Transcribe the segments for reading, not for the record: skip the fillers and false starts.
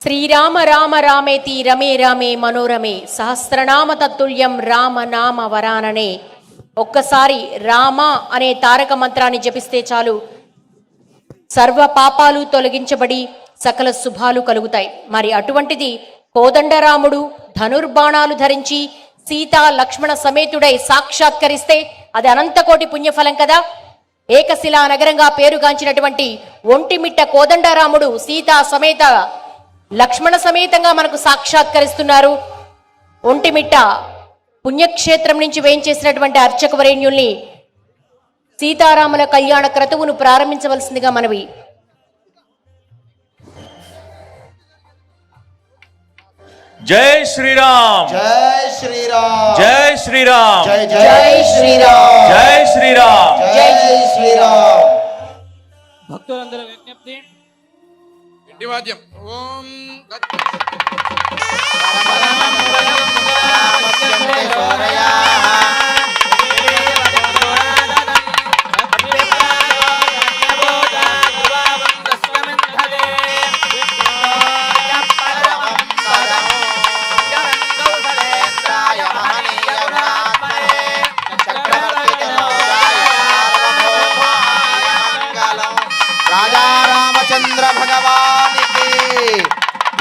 శ్రీరామ రామ రామేతి రమే రామే మనోరమే సహస్రనామ తత్తుల్యం రామ నామ వరాననే. ఒక్కసారి రామ అనే తారక మంత్రాన్ని జపిస్తే చాలు సర్వ పాపాలు తొలగించబడి సకల శుభాలు కలుగుతాయి. మరి అటువంటిది కోదండరాముడు ధనుర్బాణాలు ధరించి సీతా లక్ష్మణ సమేతుడై సాక్షాత్కరిస్తే అది అనంతకోటి పుణ్యఫలం కదా. ఏకశిలా నగరంగా పేరుగాంచినటువంటి ఒంటిమిట్ట కోదండరాముడు సీతా సమేత లక్ష్మణ సమేతంగా మనకు సాక్షాత్కరిస్తున్నారు. ఒంటిమిట్ట పుణ్యక్షేత్రం నుంచి వేయించేసినటువంటి అర్చక వరేణ్యుల్ని సీతారాముల కళ్యాణ క్రతువును ప్రారంభించవలసిందిగా మనవి. జై శ్రీరామ్, జై శ్రీరామ్, జై శ్రీరామ్, జై జై శ్రీరామ్, జై శ్రీరామ్, జై శ్రీరామ్. భక్తులందరూ విజ్ఞప్తి, వాద్యం ఓం రాజా రామచంద్ర భగవానికి,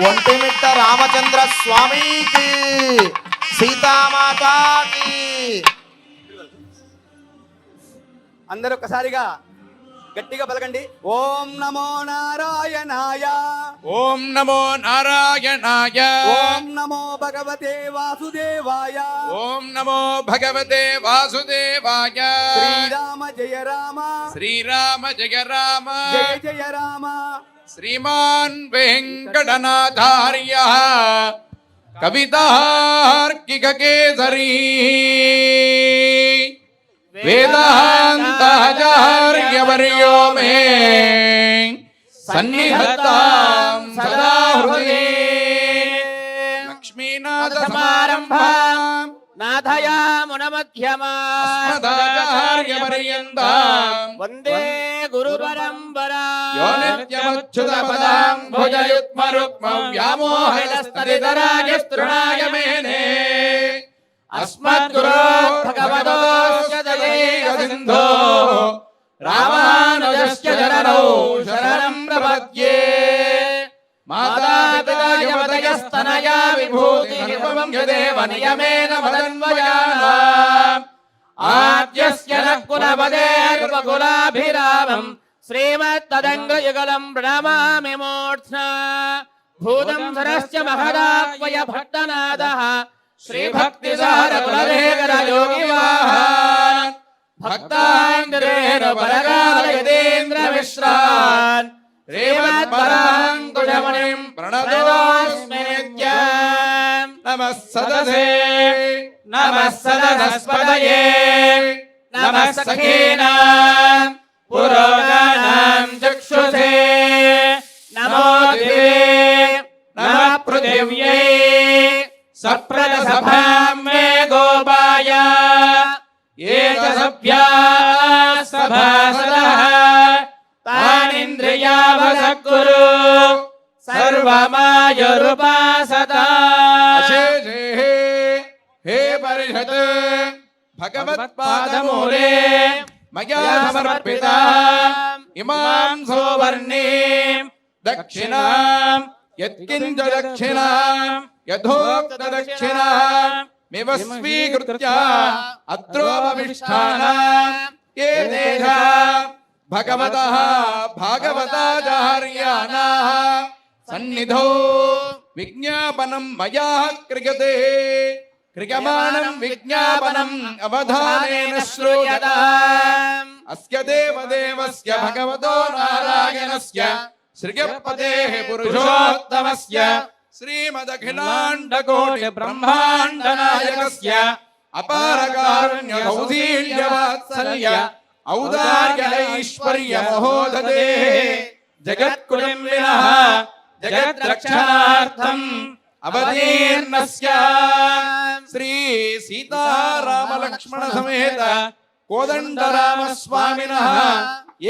ఒంటిమిట్ట రామచంద్ర స్వామికి, సీతామాతాకి. అందరూ ఒక్కసారిగా గట్టిగా పలకండి. ఓం నమో నారాయణాయ, ఓం నమో నారాయణాయ, ఓం నమో భగవతే వాసుదేవాయ, ఓం నమో భగవతే వాసుదేవాయ. శ్రీరామ జయ రామ, శ్రీరామ జయ రామ, జయ జయ రామ. శ్రీమాన్ వెంకటనాథార్య కవితార్కిక కేసరీ వేదాంతాచార్యవర్యో మే సన్నిహతాం సదా హృదయే. లక్ష్మీనాథ సమారంభాం నాథయామునమధ్యమాచార్యపర్యంతం వందే గురు పరంపరా. యో నిత్యముచ్యుతపదాం భుజయుగ్మరుక్మం వ్యామోహయస్తదితరాయ స్తృణాయ మేనే అస్మద్గురోః భగవతోస్య దయైకసింధో రామానుజస్య చరణౌ శరణం ప్రపద్యే. మాతాపితా యమతయస్తనయా విభూతిర్భవం యదేవ నియమేన మదన్వయానాం ఆద్యస్య నః కులపదేర్వకులాభిరామం శ్రీమత్తదంగ్రయుగలం ప్రణమామి మూర్ధ్నా. భూతం సరస్య మహదాత్మయ భట్టనాదః శ్రీభక్తిసార కులవేగర యోగివాహాన్ భక్తాంగ్రేణ పరగాలయదేంద్ర మిశ్రాన్ శ్రీమత్పరాంకుశమునిం ప్రణతోస్మి నిత్యం. నమః సదసే నమః సదసస్పదయే నమః సఖీనాం పురోగానాం చక్షుషే నమో దివే నమః పృథివ్యై సప్రదసభాం మే గోపాయ ఏ చ సభ్యాః సభాసదః తానింద్రియావసక్కురు సర్వమాయురుపాసత. హే పరిషత్ భగవత్పాదమూలే మయా సమర్పితా ఇమాం సౌవర్ణీం దక్షిణాం యత్కించ దక్షిణాం యథోక్త దక్షిణాం మివ స్వీకృత్య అత్రోపమిష్టానాం ఏ దేశాః భగవతః భాగవతాచార్యాణాః సన్నిధౌ విజ్ఞాపనం మయా క్రియతే. క్రియమాణం విజ్ఞాపనం అవధానేన శ్రూయతాం. అస్య దేవదేవస్య భగవతో నారాయణస్య శ్రియపదేః పురుషోత్తమస్య శ్రీమదఖిలాండకోటి బ్రహ్మాండ నాయకస్య అపార కారుణ్య కౌశీల్య వాత్సల్య ఔదార్య ఐశ్వర్య మహోదదేః జగత్కుటుంబినః జగద్రక్షణార్థం అవతీర్ణస్య శ్రీ సీతారామ లక్ష్మణ సమేత కోదండరామ స్వామినః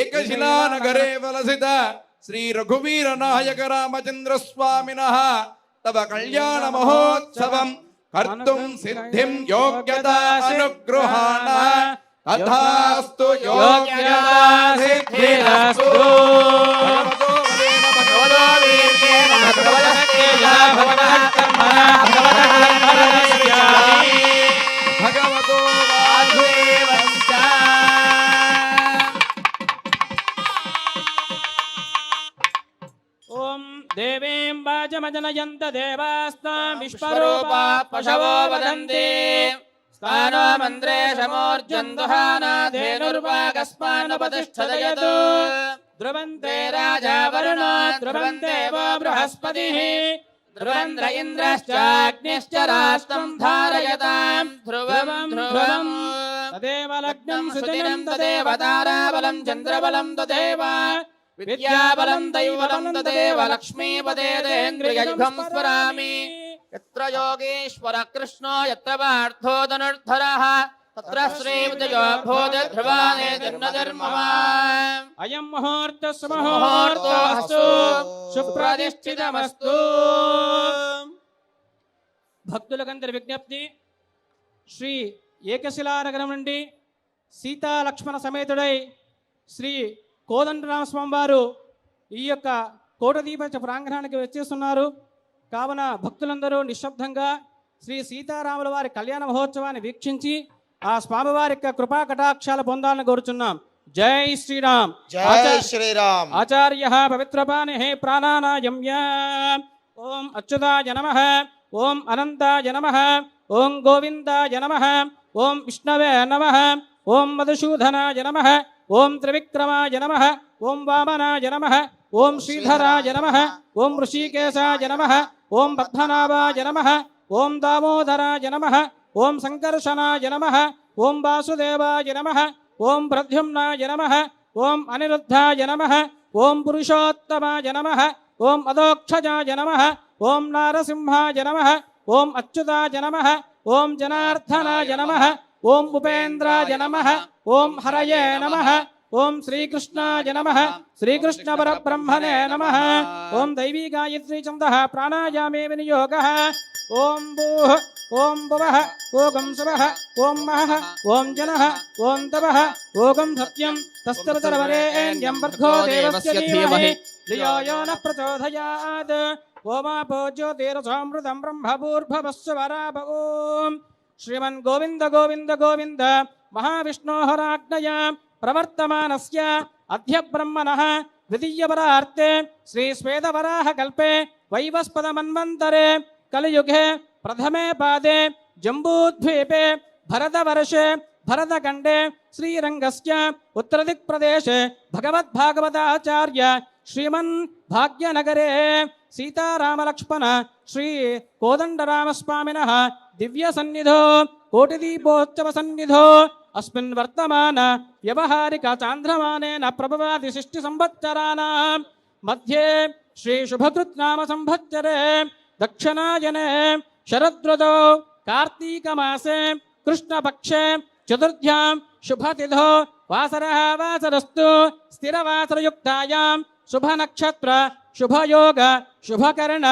ఏకశిలా నగరే వలసిత శ్రీ రఘువీర నాయక రామచంద్ర స్వామినః తవ కళ్యాణ మహోత్సవం కర్తుం సిద్ధిం యోగ్యత అనుగృహాణ తథాస్తు యోగ్యత సిద్ధిరస్తు. భగవతో వదేన భగవతో వీర్యేణ భగవతః తేజా భగవతః కర్మణా భగవతః లక్ష్మణస్యామి భగవతో వాసుదేవస్య. ఓం దేవీం వాచమజనయంత దేవాస్తాం విశ్వరూపా పశవో వదంతి స్థానో మంత్రే సమోర్జందుహానాధేనుర్వాగస్మానుపతిష్ఠదయతు ధ్రువంతే రాజా వరుణో ధ్రువంతే వో బృహస్పతిః ధ్రువంద్ర ఇంద్రశ్చాగ్నిశ్చ రాష్ట్రం ధారయతాం ధ్రువం ధ్రువం తదేవ లగ్నం సుదినం తదేవ తారాబలం చంద్రబలం తదేవ విద్యాబలం దైవబలం తదేవ లక్ష్మీపదే దేంద్రియయుగం స్మరామి. యత్ర యోగేశ్వర కృష్ణో యత్ర పార్థో ధనుర్ధరః తత్ర శ్రీవిజయో భూతి ధ్రువానే జన్మధర్మవాన్. అయం ముహూర్తస్సు ముహూర్తోస్తు సుప్రతిష్ఠితమస్తు. భక్తులకందరి విజ్ఞప్తి, శ్రీ ఏకశిలానగరం నుండి సీతా లక్ష్మణ సమేతుడై శ్రీ కోదండరామస్వామి వారు ఈ యొక్క కోటదీప ప్రాంగణానికి వచ్చేస్తున్నారు. కావున భక్తులందరూ నిశ్శబ్దంగా శ్రీ సీతారాముల వారి కళ్యాణ మహోత్సవాన్ని వీక్షించి ఆ స్వామివారి యొక్క కృపా కటాక్షాలు పొందాలని కోరుచున్నాం. జై శ్రీరామ్. జై శ్రీరామ్. ఆచార్య పవిత్రపాణి ప్రాణానాయమ్య. ఓం అచ్యుతాయ నమః, ఓం అనంతాయ నమః, ఓం గోవిందాయ నమః, ఓం విష్ణవే నమః, ఓం మధుసూదనాయ నమః, ఓం త్రివిక్రమాయ నమః, ఓం వామనాయ నమః, ఓం శ్రీధరాయ నమః, ఓం ఋషికేశాయ నమః, ఓం పద్మనాభాయ నమః, ఓం దామోదరాయ నమః, ఓం సంకర్షణాయ నమః, ఓం వాసుదేవాయ నమః, ఓం ప్రద్యుమ్నాయ నమః, ఓం అనిరుద్ధాయ నమః, ఓం పురుషోత్తమాయ నమః, ఓం అదోక్షజాయ నమః, ఓం నారసింహాయ నమః, ఓం అచ్యుతాయ నమః, ఓం జనార్దనాయ నమః, ఓం ఉపేంద్రాయ నమః, ఓం హరయే నమః, ఓం శ్రీకృష్ణాయ నమః, శ్రీకృష్ణ పరబ్రహ్మణే నమః, ఓం దైవీ గాయత్రీ ఛందః ప్రాణాయామే వినియోగః, ఓం భూః, ఓం భువః, ఓం శుభః, ఓం మహః, ఓం జనః, ఓం తపః, ఓం సత్యం తస్తరవరేణ్యం భర్గో దేవస్య ధీమహి ధియో యో న ప్రచోదయాత్. ఓమాపో జ్యోతిరసోమృతం బ్రహ్మభూర్భవస్సు వరాభ. ఓం శ్రీమన్ గోవింద గోవింద గోవింద మహావిష్ణోహరాజ్ఞయా ప్రవర్తమానస్య అద్య బ్రహ్మణః ద్వితీయవరార్తే శ్రీ శ్వేతవరాహ కల్పే వైవస్పద మన్వంతరే కలియుగే ప్రథమే పాదే జంబూద్వీపే భరతవర్షే భరతఖండే శ్రీరంగస్య ఉత్తరదిక్ప్రదేశే భగవద్భాగవతాచార్య శ్రీమన్ భాగ్యనగరే సీతారామలక్ష్మణ శ్రీ కోదండరామస్వామినః దివ్య సన్నిధో కోటిదీపోత్సవ సన్నిధో అస్మిన్ వర్తమాన వ్యవహారిక చాంద్రమానేన ప్రభవాది 60 సంవత్సరాణాం మధ్యే శ్రీ శుభకృత్ నామ సంవత్సరే దక్షిణాయనే శరదృతౌ కార్తీకమాసే కృష్ణపక్షే చతుర్థ్యాం శుభతిథో వాసరః వాసరస్తు స్థిరవాసరయుక్తాయాం శుభనక్షత్ర శుభయోగ శుభకరణ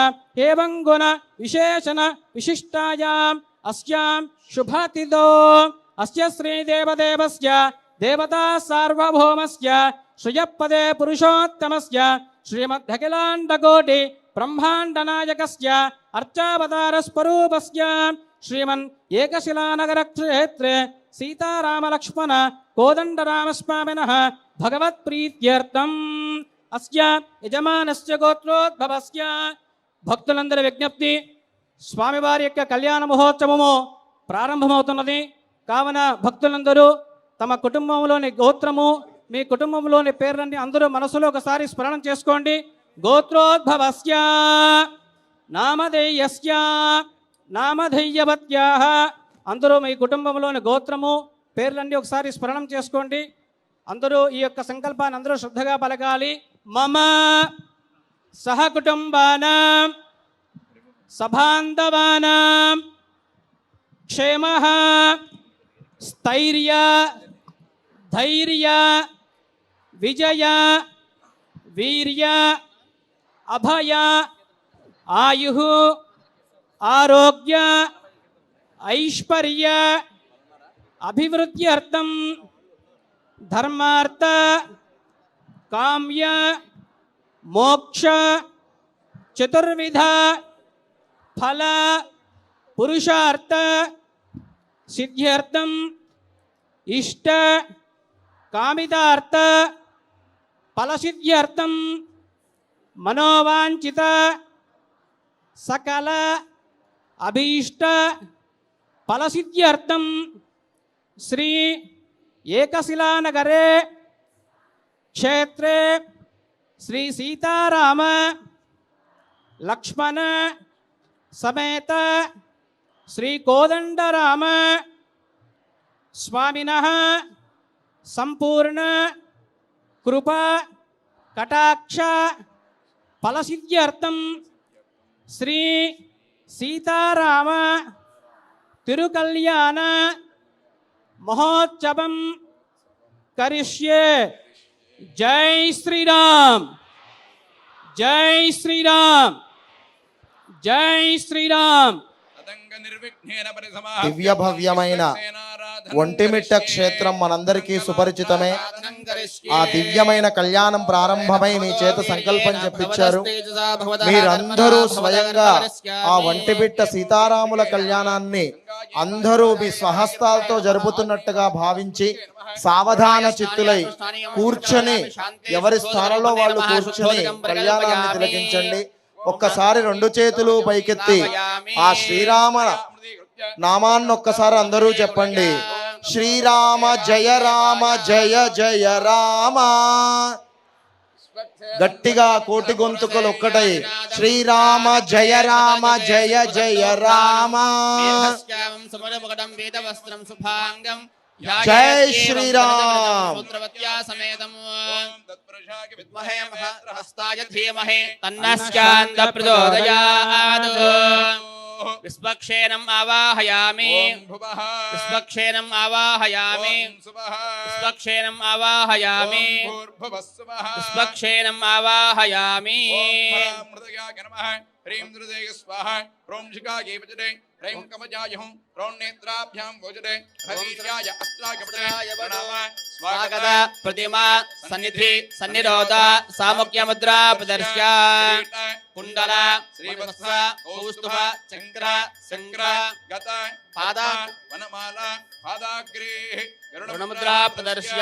ఏవం గుణ విశేషణ విశిష్టాయాం అస్యాం శుభతిథో అస్య శ్రీదేవదేవస్య దేవతా సార్వభౌమస్య శ్రియపదే పురుషోత్తమస్య శ్రీమదఖిలాండకోటి బ్రహ్మాండనాయకస్య అర్చావతార స్వరూపస్య శ్రీమన్ ఏకశిలానగర క్షేత్రే సీతారామలక్ష్మణ కోదండరామస్వామినః భగవత్ప్రీత్యర్థం అస్య యజమానస్య గోత్రోద్భవస్య. భక్తులందరి విజ్ఞప్తి, స్వామివారి యొక్క కళ్యాణ మహోత్సవము ప్రారంభమవుతున్నది. కావున భక్తులందరూ తమ కుటుంబంలోని గోత్రము, మీ కుటుంబంలోని పేర్లన్నీ అందరూ మనసులో ఒకసారి స్మరణం చేసుకోండి. గోత్రోద్భవస్య నామధేయస్య నామధేయవత్యాః. అందరూ మీ కుటుంబంలోని గోత్రము పేర్లన్నీ ఒకసారి స్మరణం చేసుకోండి. అందరూ ఈ యొక్క సంకల్పాన్ని అందరూ శ్రద్ధగా పలకాలి. మమ సహకుటుంబానాం సబాంధవానాం క్షేమః స్థైర్య ధైర్య విజయ వీర్య అభయ ఆయు ఆరోగ్య ఐశ్వర్య అభివృద్ధ్యర్థం ధర్మార్థ కామ్య మోక్ష చతుర్విధ ఫల పురుషార్థ సిద్ధ్యర్థం ఇష్ట కామితార్థ ఫలసిద్ధ్యర్థం మనోవాంఛిత సకల అభీష్ట ఫలసిద్ధ్యర్థం శ్రీ ఏకశిలానగరే క్షేత్రే శ్రీ సీతారామ లక్ష్మణ సమేత శ్రీ కోదండరామ స్వామినః సంపూర్ణ కృపా కటాక్ష ఫలసిద్ధ్యర్థం శ్రీ సీతారామ తిరుకల్యాణ మహోత్సవం కరిష్యే. జై శ్రీరామ్, జై శ్రీరామ్, జై శ్రీరామ్. దివ్య భవ్యమైన ఒంటిమిట్ట క్షేత్రం మనందరికీ సుపరిచితమే. ఆ దివ్యమైన కళ్యాణం ప్రారంభమై మీ చేత సంకల్పం చెప్పించారు. మీరందరూ స్వయంగా ఆ ఒంటిమిట్ట సీతారాముల కళ్యాణాన్ని అందరూ మీ స్వహస్తాలతో జరుపుతున్నట్టుగా భావించి సావధాన చిత్తులై కూర్చొని ఎవరి స్థానంలో వాళ్ళు కూర్చొని కళ్యాణాన్ని తిలకించండి. ఒక్కసారి రెండు చేతులు పైకెత్తి ఆ శ్రీరామ నామాన్ని ఒక్కసారి అందరూ చెప్పండి. శ్రీరామ జయ రామ జయ జయ రామ. గట్టిగా కోటి గొంతుకలు ఒక్కటై శ్రీరామ జయ రామ జయ జయ రామ. జై శ్రీరామ్. విశ్వక్షేణం ఆవాహయామి, విశ్వక్షేణం ఆవాహయామి, విశ్వక్షేణం ఆవాహయామి, విశ్వక్షేణం ఆవాహయామి. హ్రీం ధృదేయ స్వాహ, హ్రోం శిఖాయే వజతే, హ్రీం కవచాయ హుం, హ్రోం నేత్రాభ్యాం గోచతే, హరీర్యాయ అస్త్రాగపతే ప్రణామ. స్వాగత ప్రతిమా సన్నిధి సన్నిరోధ సాముఖ్య ముద్రా ప్రదర్శ్య కుండల శ్రీవత్స కౌస్తుభ చక్ర శంక్ర గత పాద వనమాల పాదాగ్రే గరుడముద్రా ప్రదర్శ్య.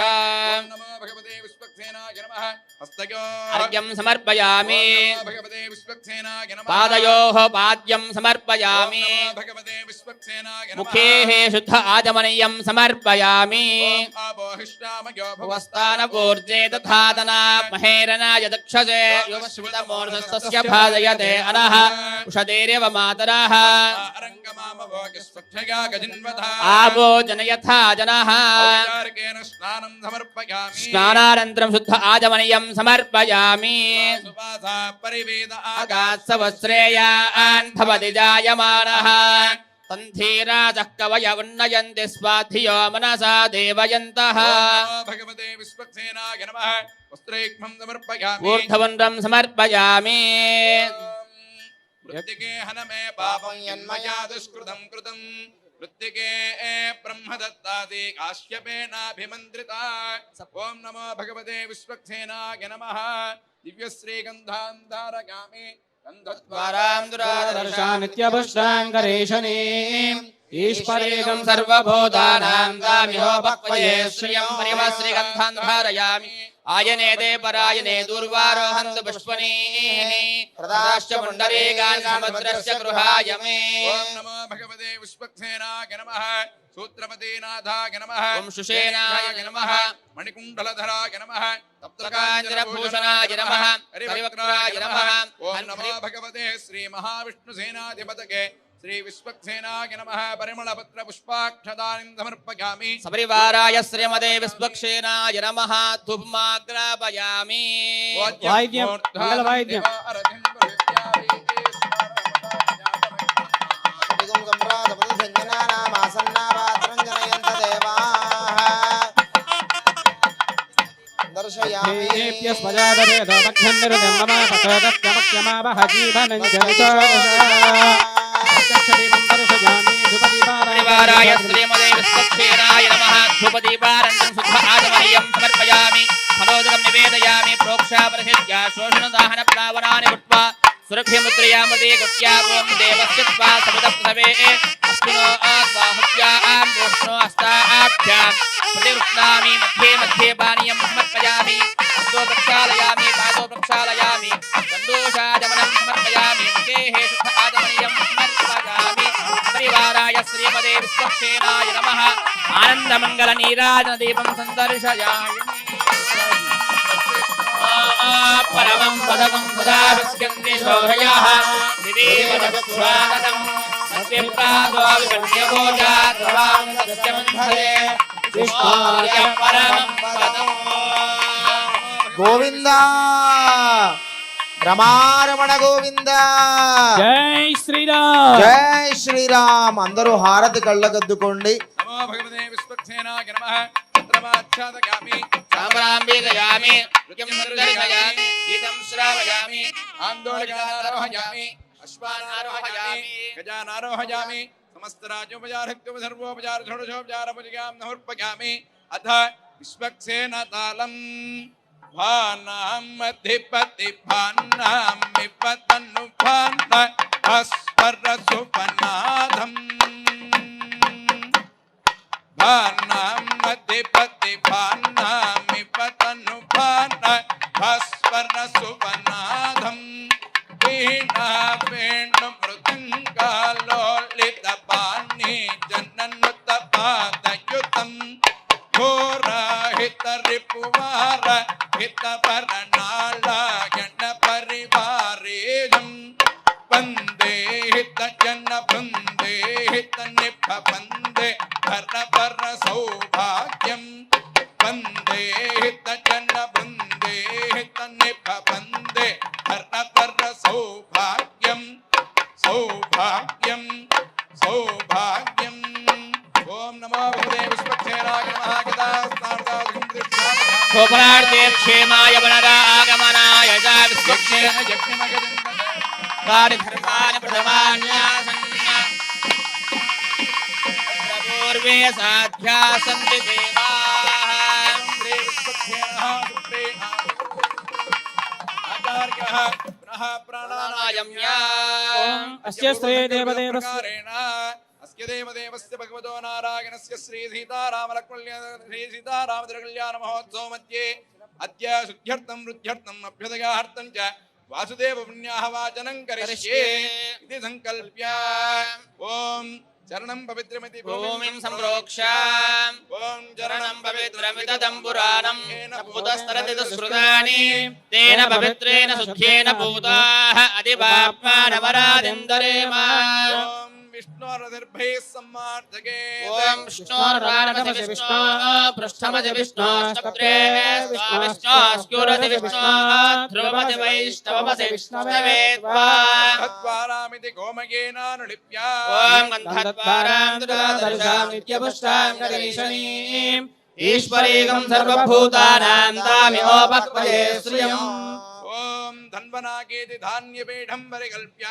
నమో భగవతే విశ్వక్సేనాయ నమః. హస్తయో అర్ఘ్యం సమర్పయామి, భగవతే విశ్వక్సేనాయ నమః. పాదయోః పాద్యం సమర్పయామి, భగవతే విశ్వక్సేనాయ నమః. ముఖేః శుద్ధ ఆచమనీయం సమర్పయామి. ఆపోహిష్టామయో భవస్థానపూర్జే తథాదనా మహేరనాయ దక్షసే యువశ్రుతమూర్ధస్తస్య భాజయతే అనః ఉషదేరేవ మాతరః. ఆపో జనయథా జనః. స్నానానంతరం శుద్ధ ఆచమనీయం సమర్పయామి. ఆగాత్సవశ్రేయాన్ భవతి జాయమానః. తంధీరాజః కవయ ఉన్నయంతి స్వాధియో మనసా దేవయంతః. భగవతే విశ్వక్సేనాయ నమః. వస్త్రేక్మం సమర్పయామి, ఊర్ధ్వపుండ్రం సమర్పయామి. మృత్తికే హనమే పాపం యన్మయా దుష్కృతం కృతం. మృత్తికే బ్రహ్మదత్తాది కాశ్యపేనాభిమంత్రితా. ఓం నమో భగవతే విశ్వక్సేనాయ నమః. దివ్యశ్రీగంధాం ధారయామి. నిత్యపుష్టాంగరేషణీం ఈశ్వరేగం సర్వభూతానాం దామిహోపక్వయే శ్రియం పరిమశ్రీగంధాన్ ధారయామి. ఆయనేదే పరాయనే దూర్వారోహంతు పుష్పనీః. ప్రదాశ్చ పుండరీకాన్ సముద్రస్య గృహాయ మే. ఓం నమో భగవతే విశ్వక్సేనాయ నమః. సూత్రపతీనాథాయ నమః. ఓం శుషేనాయ నమః. మణికుండలధరాయ నమః. తప్తకాంజనభూషణాయ నమః. హరివక్రాయ నమః. ఓం నమో భగవతే శ్రీ మహావిష్ణుసేనాధిపతకే శ్రీ విశ్వక్సేనాయ నమః. పరిమళపత్ర పుష్పాక్షదానిం సమర్పయామి. సపరివారాయ శ్రీమదే విశ్వక్సేనాయ నమః. ధూపమాగ్రాపయామి. వాయిద్యం, మంగళ వాయిద్యం. దర్శ समर्पयामि परिवाराय श्रीमते विश्वक्षेणाय नमः धूपदीपानन्तरं शुद्ध आचमनीयं समर्पयामि फलोदकं निवेदयामि प्रोक्षापरिषद्या शोषणदाहनप्लावनानि भूत्वा सुरभिमुद्रयामृते गत्या ओं देवस्य त्वा समितप्रसवे अस्मिनो आत्वाहुत्यां रोष्णो अस्ताभ्यां प्रतिवृत्नामि मध्ये मध्ये पानीयं समर्पयामि हस्तो प्रक्षालयामि पादो प्रक्षालयामि सन्दोषाचमनं समर्पयामि मुखेः शुद्ध आचमनीयं समर्पयामि परिवाराय श्रीमते विश्वक्षेणाय नमः आनन्दमङ्गलनीराजनदीपं सन्दर्शयामि परमं पदकं सदा विस्कन्ति शोभयाः दिदेवदस्वागतम् अस्य प्रातो विकन्यभोजाद्रवां तस्य मन्थरे विष्णोर्य परमं पदम् गोविंद रमारमण गोविंद జై శ్రీరామ్ జై శ్రీరామ్ అందరూ హారతి కళ్ళకద్దుకోండి नमो भगवते विश्वक्सेनाय नमः चन्द्रमाच्छादयामि साम्राम्बीदयामि रुचिं निर्दर्शयामि गीतं श्रावयामि आन्दोलकानारोहयामि अश्वानारोहयामि गजानारोहयामि समस्तराज्योपचारक्त्योप सर्वोपचार षोडशोपचारपूजिकां नहुर्पयामि अथ विश्वक्सेनतालम् भानां अधिपति भानां विपतनु भान अस्परसुपनादम् भानां अधिपति भानां विपतनु भान अस्परसुपनादम् वीणा वेणु मृदङ्गालोलितपाणि जननुतपादयुतम् घोराहितरिपुवार हितपरनालायण परिवारेजं वन्दे हितजन वन्दे हितनिभ वन्दे परपर सौभाग्यं वन्दे हितजन वन्दे हितनिभ वन्दे परपर सौभाग्यं सौभाग्यं सौभाग्यम् ओम नमो भगवते विश्वक्षेणाय नमः शोभनार्थे क्षेमाय वनरा आगमनाय च विश्वक्षेण कार्यधर्माणि प्रथमान्यासन् पूर्वे साध्या सन्ति देवाः आचार्यः पुनः प्राणायाम्या अस्य श्री देवदेवस्य अस्य देवदेवस्य भगवतो नारायणस्य श्री सीतारामकल्याण महोत्सव मध्ये अद्य शुद्ध्यर्थं वृद्ध्यर्थं अभ्युदयार्थं च वासुदेव पुण्याः वाचनं करिष्ये इति संकल्प्य ओम चरणं पवित्रमिति भूमिं सम्प्रोक्ष्य ओम चरणं पवित्रमिदं पुराणं भूतस्तरति दुष्कृतानि तेन पवित्रेण शुद्धेन भूताः अधिपाप्मानवरादिन्दरेम ओम विष्णोरधिर्भैः सम्मार्जके ओम विष्णोर्वाणमति विष्णो पृष्ठमति विष्णो स्तप्त्रे विष्णो स्क्योरति विष्णो ध्रुवमति वैष्णवमति विष्णवे त्वा तद्वारामिति गोमयेनानुलिप्य ओम गन्धद्वारां दुरादर्शां नित्यपुष्टां गणेशनीम् ईश्वरीकं सर्वभूतानां तामिहोपक्वये श्रियम् ओम धन्वनागेति धान्यपीठं परिकल्प्य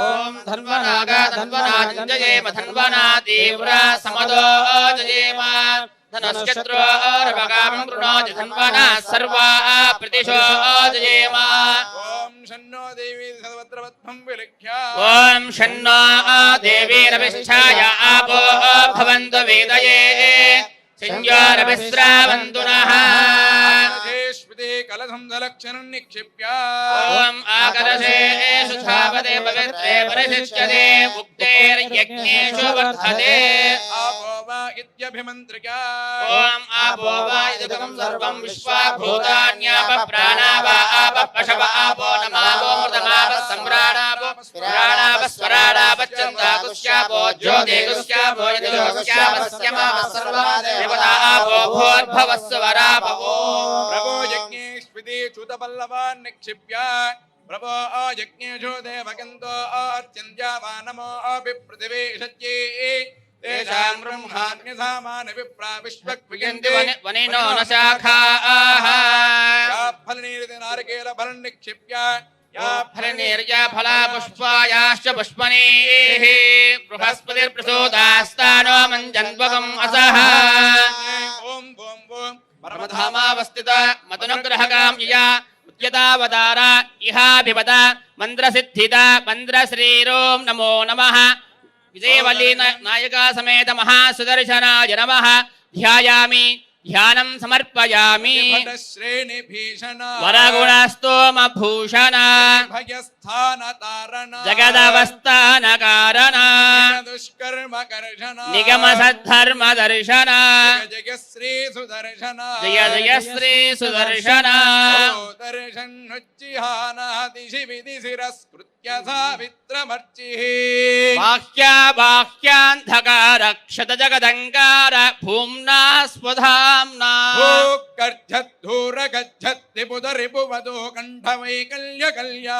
ओम धन्वनागा धन्वनाजयेम धन्वना तीव्रा समदो जयेम धनश्चत्रो रवगामं कृणोति धन्वना सर्वा प्रतिशो जयेम ओम शन्नो देवी सर्वत्रवत्थं विलिख्य ओम शन्नो देवीरभिष्ठाय आपो भवन्तु वेदये संयोरभिस्रावन्तु नः देशपति कलशं दलक्षणं निक्षिप्य ओम आकर्षेषु धावते पवित्रे परिशिष्यते मुक्तेर्यज्ञेषु वर्धते आपो वा इत्यभिमन्त्र्य ओम आपो वा इदं सर्वं विश्वा भूतान्याप प्राणाव आप पशव आपो नमावो मृतमाव सम्राणावो प्राणाव स्वराणाव चन्दाकुस्यापो ज्योतिकुस्यापो यदुस्यापस्यमाव सर्वा देवता आपो भूर्भवस्वरापवो प्रभो यज्ञेष्विति च्युतपल्लवान् निक्षिप्य प्रभो यज्ञेषु देवकन्तो अर्चन्द्यावा नमो पृथिवी शच्ये तेषां ब्रह्माग्निधामानि विप्रा विश्वक्रियन्ते वनिनो न शाखाः फलनीरिति नारिकेल फलं निक्षिप्य या फलनिर्या फला पुष्पायाश्च पुष्पणेः बृहस्पतिर्प्रचोदास्तानो मञ्जन्वकम् असः ओम ओम ओम परमधामावस्थित मदनुग्रहकां यया उद्यतावतारा इहाभिपद मन्त्रसिद्धिदा मन्त्रश्रीरों नमो नमः विजयवल्ली नायिका समेत महासुदर्शनाय नमः ध्यायामि ध्यानं समर्पयामि श्रेणी भीषण वरगुणस्तोमभूषण भयस्थान तारण जगदवस्थानकारण दुष्कर्म कर्षण निगमसद्धर्म दर्शन जय जय श्री सुदर्शन जय जय श्री सुदर्शन दर्शनुच्चिहानादिशि विधिशिरस्कृत्य सावित्रमर्चिः बाह्या बाह्यान्धकार क्षत जगदङ्कार भूम्ना स्वधाम्ना गर्जद्धूर गच्छत्ति पुदरिपुवधो कण्ठवैकल्य कल्या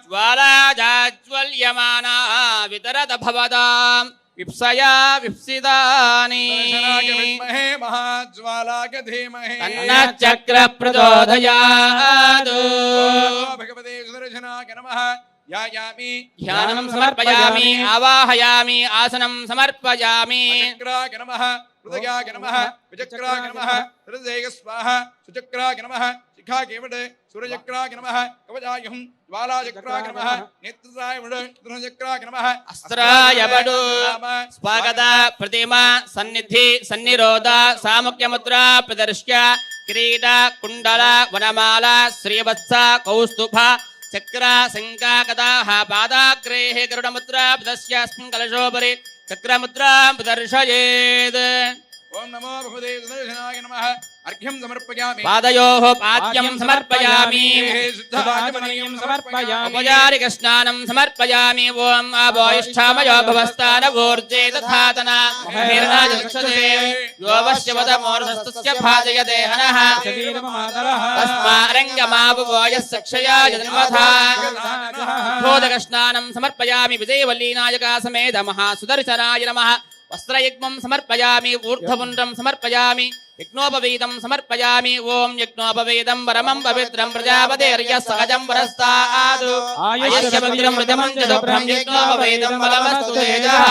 ज्वालाजाज्वल्यमाना वितरत भवतां विप्सया विप्सितानि दर्शनाय विद्महे महाज्वालाय धीमहि तन्नचक्र प्रचोदयात् भगवते सुदर्शनाय नमः ध्यायामि ध्यानं समर्पयामि आवाहयामि आसनं समर्पयामि चक्राय नमः हृदयाय नमः विचक्राय नमः हृदये स्वाहा सुचक्राय नमः शिखाय वड सूर्यचक्राय नमः कवचायं ज्वालाचक्राय नमः नेत्राय वड धनुचक्राय नमः अस्त्राय वडु स्वागत प्रतिमा सन्निधि सन्निरोध सामुख्यमुद्रा प्रदर्श्य किरीट कुण्डल वनमाला श्रीवत्स कौस्तुभ चक्र शङ्काकदाः पादाग्रेः गरुडमुद्रा प्रदर्श्यास्मिन् कलशोपरि चक्रमुद्रां प्रदर्शयेत् ओम नमो भगवते सुदर्शनाय नमः अर्घ्यं समर्पयामि पादयोः पाद्यं समर्पयामि शुद्धाचमनीयं समर्पयामि औपचारिकस्नानं समर्पयामि ॐ आभोष्ठामयो भवस्तानवोर्जे तथातना महिर्नाजक्षते यो वश्यवदमोर्धस्तस्य भाजयते हनः तस्मारङ्गमावोयः सक्षया जन्मथा बोधकस्नानं समर्पयामि विजयवल्लीनायका समेत महासुदर्शनाय नमः वस्त्रयुग्मं समर्पयामि ऊर्ध्वपुण्ड्रं समर्पयामि यज्ञोपवीतं समर्पयामि ॐ यज्ञोपवीतं परमं पवित्रं प्रजापतेर्यः सहजं पुरस्तात् आयुष्यपवित्रं मृतमं च शुभ्रं यज्ञोपवीतं बलमस्तु तेजः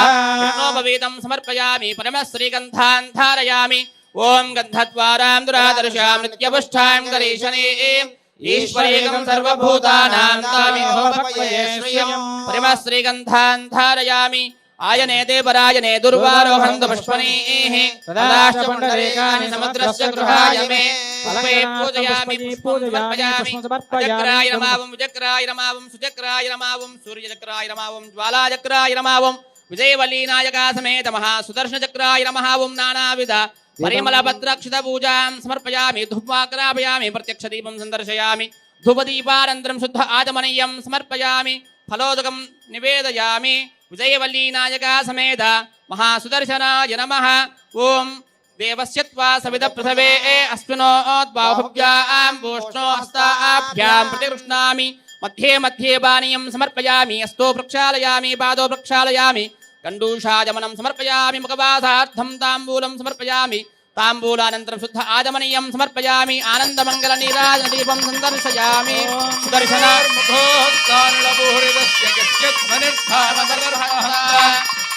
यज्ञोपवीतं समर्पयामि परमश्रीगन्धान् धारयामि ॐ गन्धद्वारां दुरादर्शां नित्यपुष्टां करीशनीं ईश्वरेकं सर्वभूतानां तामिहोपक्वये श्रियं परमश्रीगन्धान् धारयामि आयने देवरायने दुर्वारोहन्तु पुष्पणीः तदाश्च पुण्डरीकानि समुद्रस्य गृहाय मे पुष्पे पूजयामि पुष्पं समर्पयामि चक्राय नमावं विचक्राय नमावं सुचक्राय नमावं सूर्यचक्राय नमावं ज्वालाचक्राय नमावं विजयवल्लीनायका समेत महासुदर्शनचक्राय नमः ॐ नानाविध परिमलपत्रक्षितपूजां समर्पयामि धूपमाग्रापयामि प्रत्यक्षदीपं सन्दर्शयामि धूपदीपानन्तरं शुद्ध आचमनीयं समर्पयामि फलोदकं निवेदयामि विजयवल्लीनायका समेत महासुदर्शनाय नमः ॐ देवस्य त्वा सवितपृथवे अस्मिनोद्बाहुभ्यां वोष्णो हस्ताभ्यां प्रतिगृह्णामि मध्ये मध्ये पानीयं समर्पयामि हस्तो प्रक्षालयामि पादो प्रक्षालयामि कण्डूषाचमनं समर्पयामि मुखवासार्थं ताम्बूलं समर्पयामि ताम्बूलानन्तरं शुद्ध आचमनीयं समर्पयामि आनन्दमङ्गलनीराजनदीपं सन्दर्शयामि सुदर्शन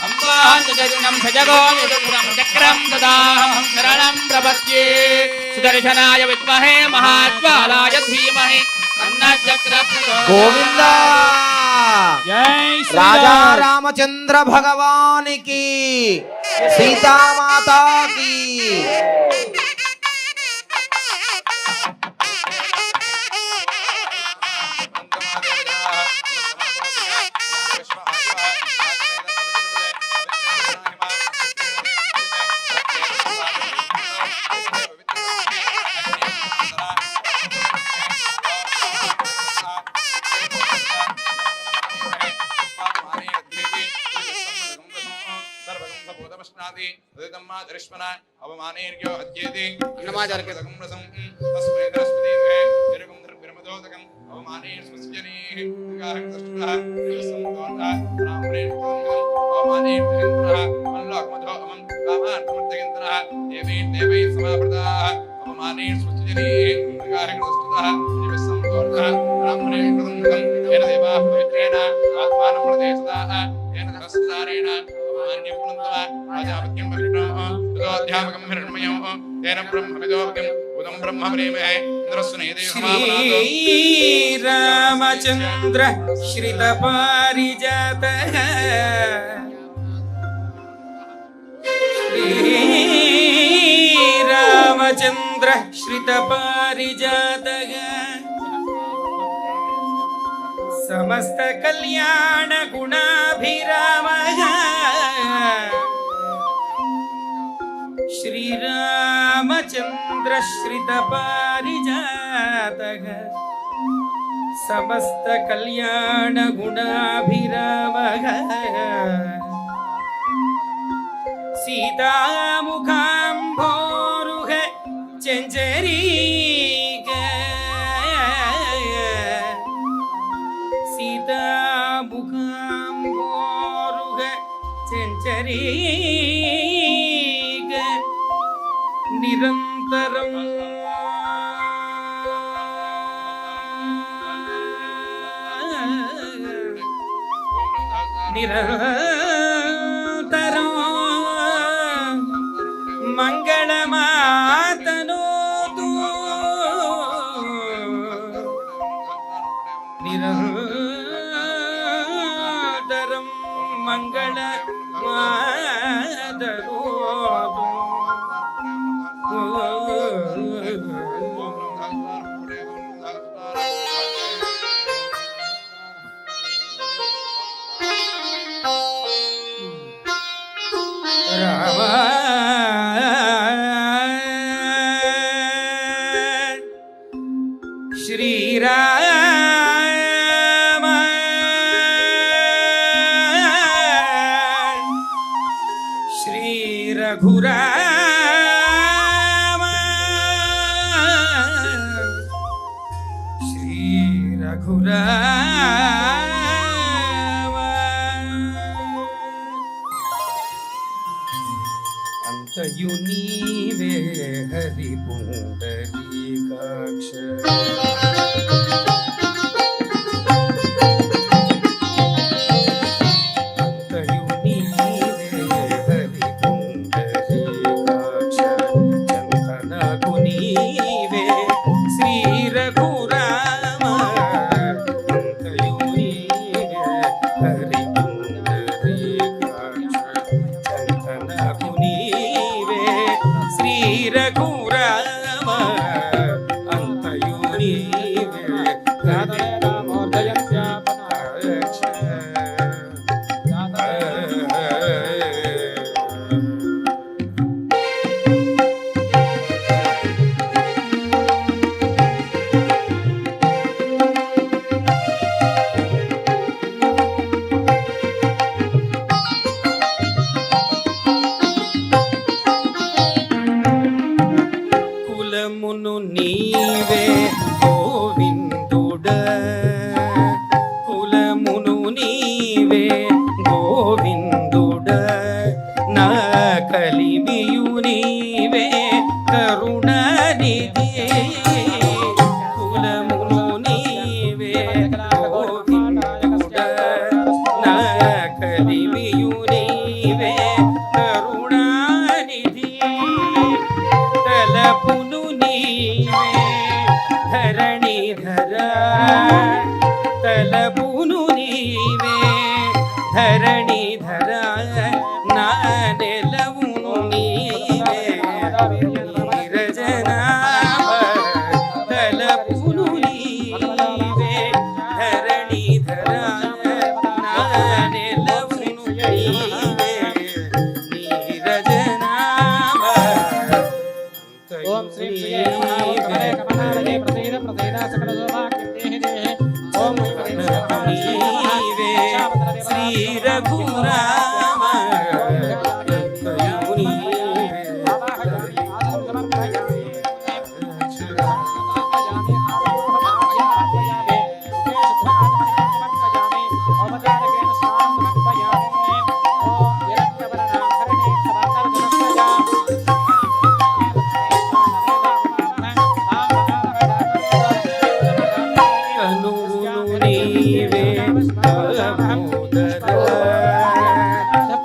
अम्बाञ्जनं सजगोनिदुरं चक्रं ददाहं शरणं प्रपद्ये सुदर्शनाय विद्महे महाज्वालाय धीमहि तन्नचक्र గోవింద జై రాజా రామచంద్ర భగవానికి సీతామాతాకి అవమానేర్యో హత్యేతి నమాజార్కే రసం తస్మై దరస్పతిభే తిరుగం ద్రవ్యమదోదకం అవమానేర్ స్వస్యనీః గాహం దృష్టః సంతోష రామరేణ అవమానేర్ చంద్రః మల్లాకమధో అమం రామాన్ సమర్థయంత్రః దేవై సమాప్రదాః అవమానేర్ స్వస్యనీః ऋग्वेदस्तुतः दिव्यसंतोर्धः ब्राह्मणे कृतं येन देवाः पवित्रेण आत्मानं प्रदेशदाः येन सहस्रारेण मान्यं पुनन्तः राजापत्यं पवित्रं तदोऽध्यापकं हिरण्मयं तेन ब्रह्मविदोपतिं उदं ब्रह्म प्रेमहे इंद्रस्वने देवमामनातो श्रीरामचन्द्र श्रितपारिजातः श्रीरामचन्द्र श्रितपारिजातः समस्त कल्याण गुणाभिरामः श्रीरामचन्द्र श्रितपारिजातः समस्त कल्याण गुणाभिरामः सीतामुखाम्भोरुह चञ्चरीक सीतामुखाम्भोरुह चञ्चरीक निरन्तरम् निरन्तरम् मङ्गलमातनोतु निरन्तरं राम श्रीराम श्री रघुराम श्री रघुराम अंतयु नीवे हरि पुंडरीकाक्ष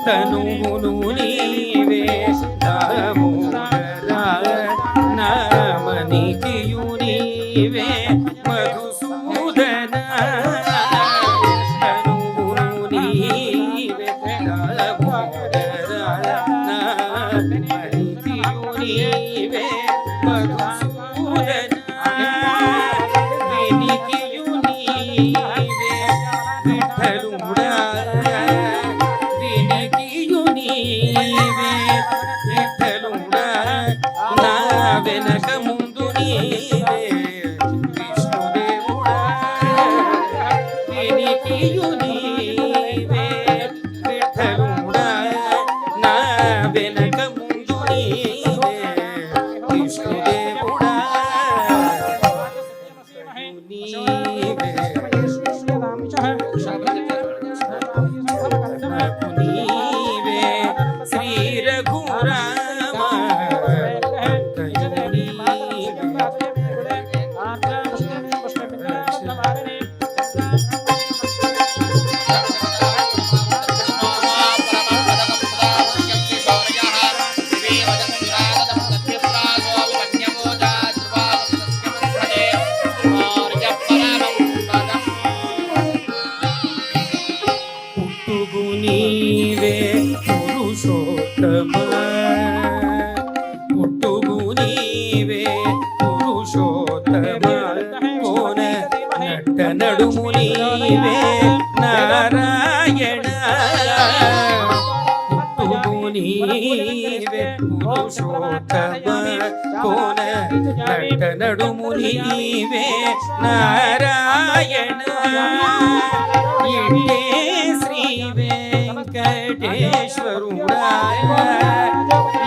తనువును నీవే దామోదరా నామనికియు నీవే మధుసూదన తనువును నీవే దామోదరా నామనికియు నీవే మధుసూదన వినికియు నీవే విఠలుడా వినికియు నీవే విఠలుడా నా వెనక ముందు నీవే విష్ణుదేవుడా వినికియు నీవే విఠలుడా నా వెనక ముందు నీవే విష్ణుదేవుడా నీవే నాకు నీవే శ్రీ రఘురామ అంతయు నీవే. పుట్టుగు నీవే పురుషోత్తమ పుట్టుగు నీవే పురుషోత్తమ కోన నట్ట నడుము నీవే నారాయణ పుట్టుగు నీవే పురుషోత్తమ కోన నట్ట నడుము నీవే నారాయణ ఇట్టే శ్రీ వెంకటేశ్వరుడా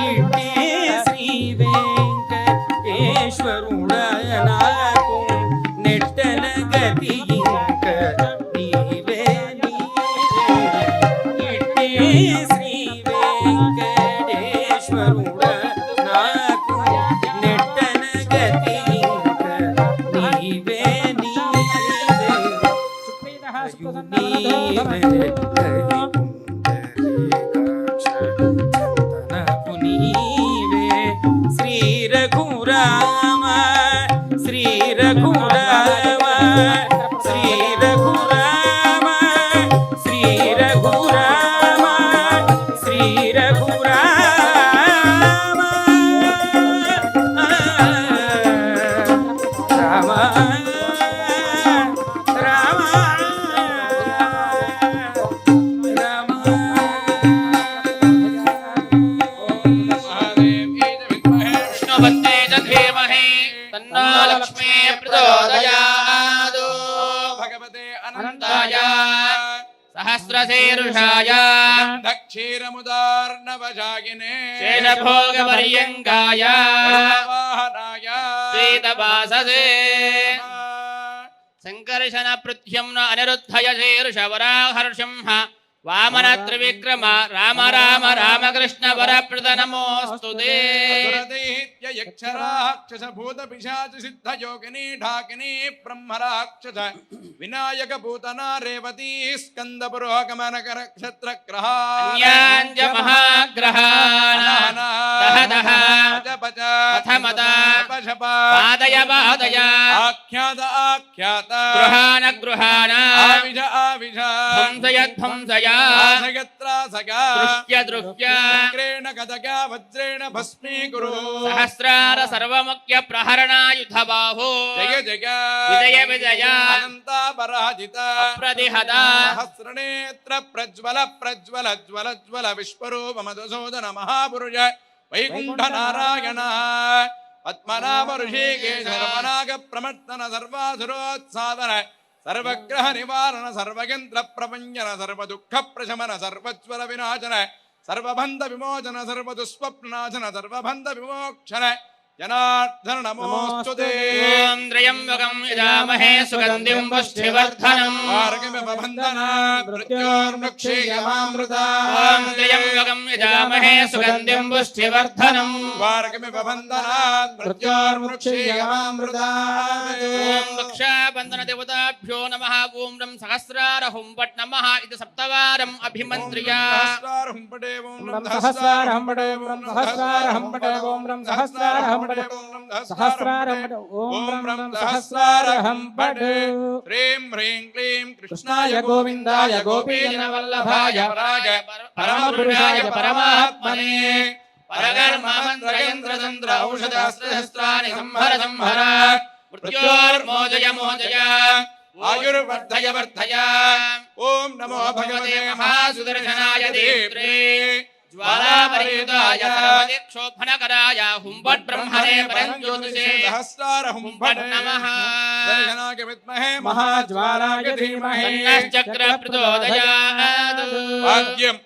ఇట్టే శ్రీ వెంకటేశ్వరుడా నాకు నెట్టన గతి ఇంక నీవే ఇట్టే శ్రీ వెంకటేశ్వరుడా నాకు నెట్టన గతి ఇంక నీవే నాకు నీవే శ్రీ రఘురామ శ్రీ రఘురామ శ్రీ రఘురామ శ్రీ రఘురామ శ్రీ రఘురామ రామ రామ విష్ణుపత్నే చ ధీమహి తన్నో లక్ష్మీ ప్రచోదయాత్. భగవతే అనంతాయ అనంతాయ సహస్రశీర్షాయ దక్షీరముదార్ణవజాయినే శేషభోగపర్యంకాయ వాహనాయ శ్రీతపాససే సంకర్షణ పృథ్యంన అనిరుద్ధయ శీర్షవరాహర్షంహ వామన త్రివిక్రమ రామ రామ రామకృష్ణ వరప్రద నమోస్తుతే. అసురదైత్య యక్షరాక్షస భూత పిశాచ సిద్ధ యోగిని ఢాకిని బ్రహ్మరాక్షస వినాయక పూతన రేవతీ స్కంద పురోగమనకర క్షత్ర అన్యాంజ మహాగ్రహాణ దహ దహ మథ మథ పాదయ పాదయ ఆఖ్యాత ఆఖ్యాత గృహాణ గృహాణ ఆవిష ఆవిష ధ్వంసయ ధ్వంసయ త్రాసగా దృశ్య దృశ్య చక్రేణ గదగా వజ్రేణ భస్మీకురు సహస్రార సర్వముఖ్య ప్రహరణాయుధ బాహో జయ జయ విజయ విజయ అనంతాపరాజిత ప్రతిహత సహస్రనేత్ర ప్రజ్వల ప్రజ్వల జ్వల జ్వల విశ్వరూప మధుసూదన మహాపురుష వైకుంఠ నారాయణ పద్మనాభ ఋషికేశ రమణాగ ప్రమర్తన సర్వాసురోత్సాదన సర్వగ్రహ నివారణ సర్వయంత్ర ప్రపంచన సర్వ దుఃఖ ప్రశమన సర్వజ్వల వినాశన సర్వబంధ విమోచన సర్వదుస్వప్నాశన సర్వబంధ విమోక్షణ జనార్దన నమోస్తుతే. ఓం త్రయంబకం యజామహే సుగంధిం పుష్టివర్ధనం. వారకమివ బంధనాత్ మృత్యోర్ముక్షేయమామృతాత్. ఓం త్రయంబకం యజామహే సుగంధిం పుష్టివర్ధనం. వారకమివ బంధనాత్ మృత్యోర్ముక్షేయమామృతాత్. ఓం రక్షాబంధన దేవతాభ్యో నమః. ఓం రం సహస్రారహుం పట్ నమః. ఇది సప్తవారం అభిమంత్ర్య. సహస్రారహం పటే ఓం రం సహస్రారహం పటే ఓం సహస్రారహం పటే ఓం రం సహస్రారహం పటే సహస్రారహం పటే ఓం రం సహస్రారహం పటే. హ్రీం హ్రీం క్లీం కృష్ణాయ గోవిందాయ గోపీజనవల్లభాయ పరమపురుషాయ పరమాత్మనే పరకర్మ మంత్రయంత్రతంత్ర ఔషధాస్త్రశస్త్రాని సంహర సంహర. మృత్యోర్మోదయ మోదయ ఆయుర్వర్ధయ వర్ధయ. ఓం నమో భగవతే మహాసుదర్శనాయ దేత్రే జ్వాలాపరియుతాయ సర్వదిక్షోభనకరాయ హుంభట్ బ్రహ్మణే పరంజ్యోతిషే సహస్రారహం హుంభట్ నమః. దర్శనాయ విద్మహే మహాజ్వాలాయ ధీమహి తన్నశ్చక్ర ప్రచోదయాత్. భాగ్యం.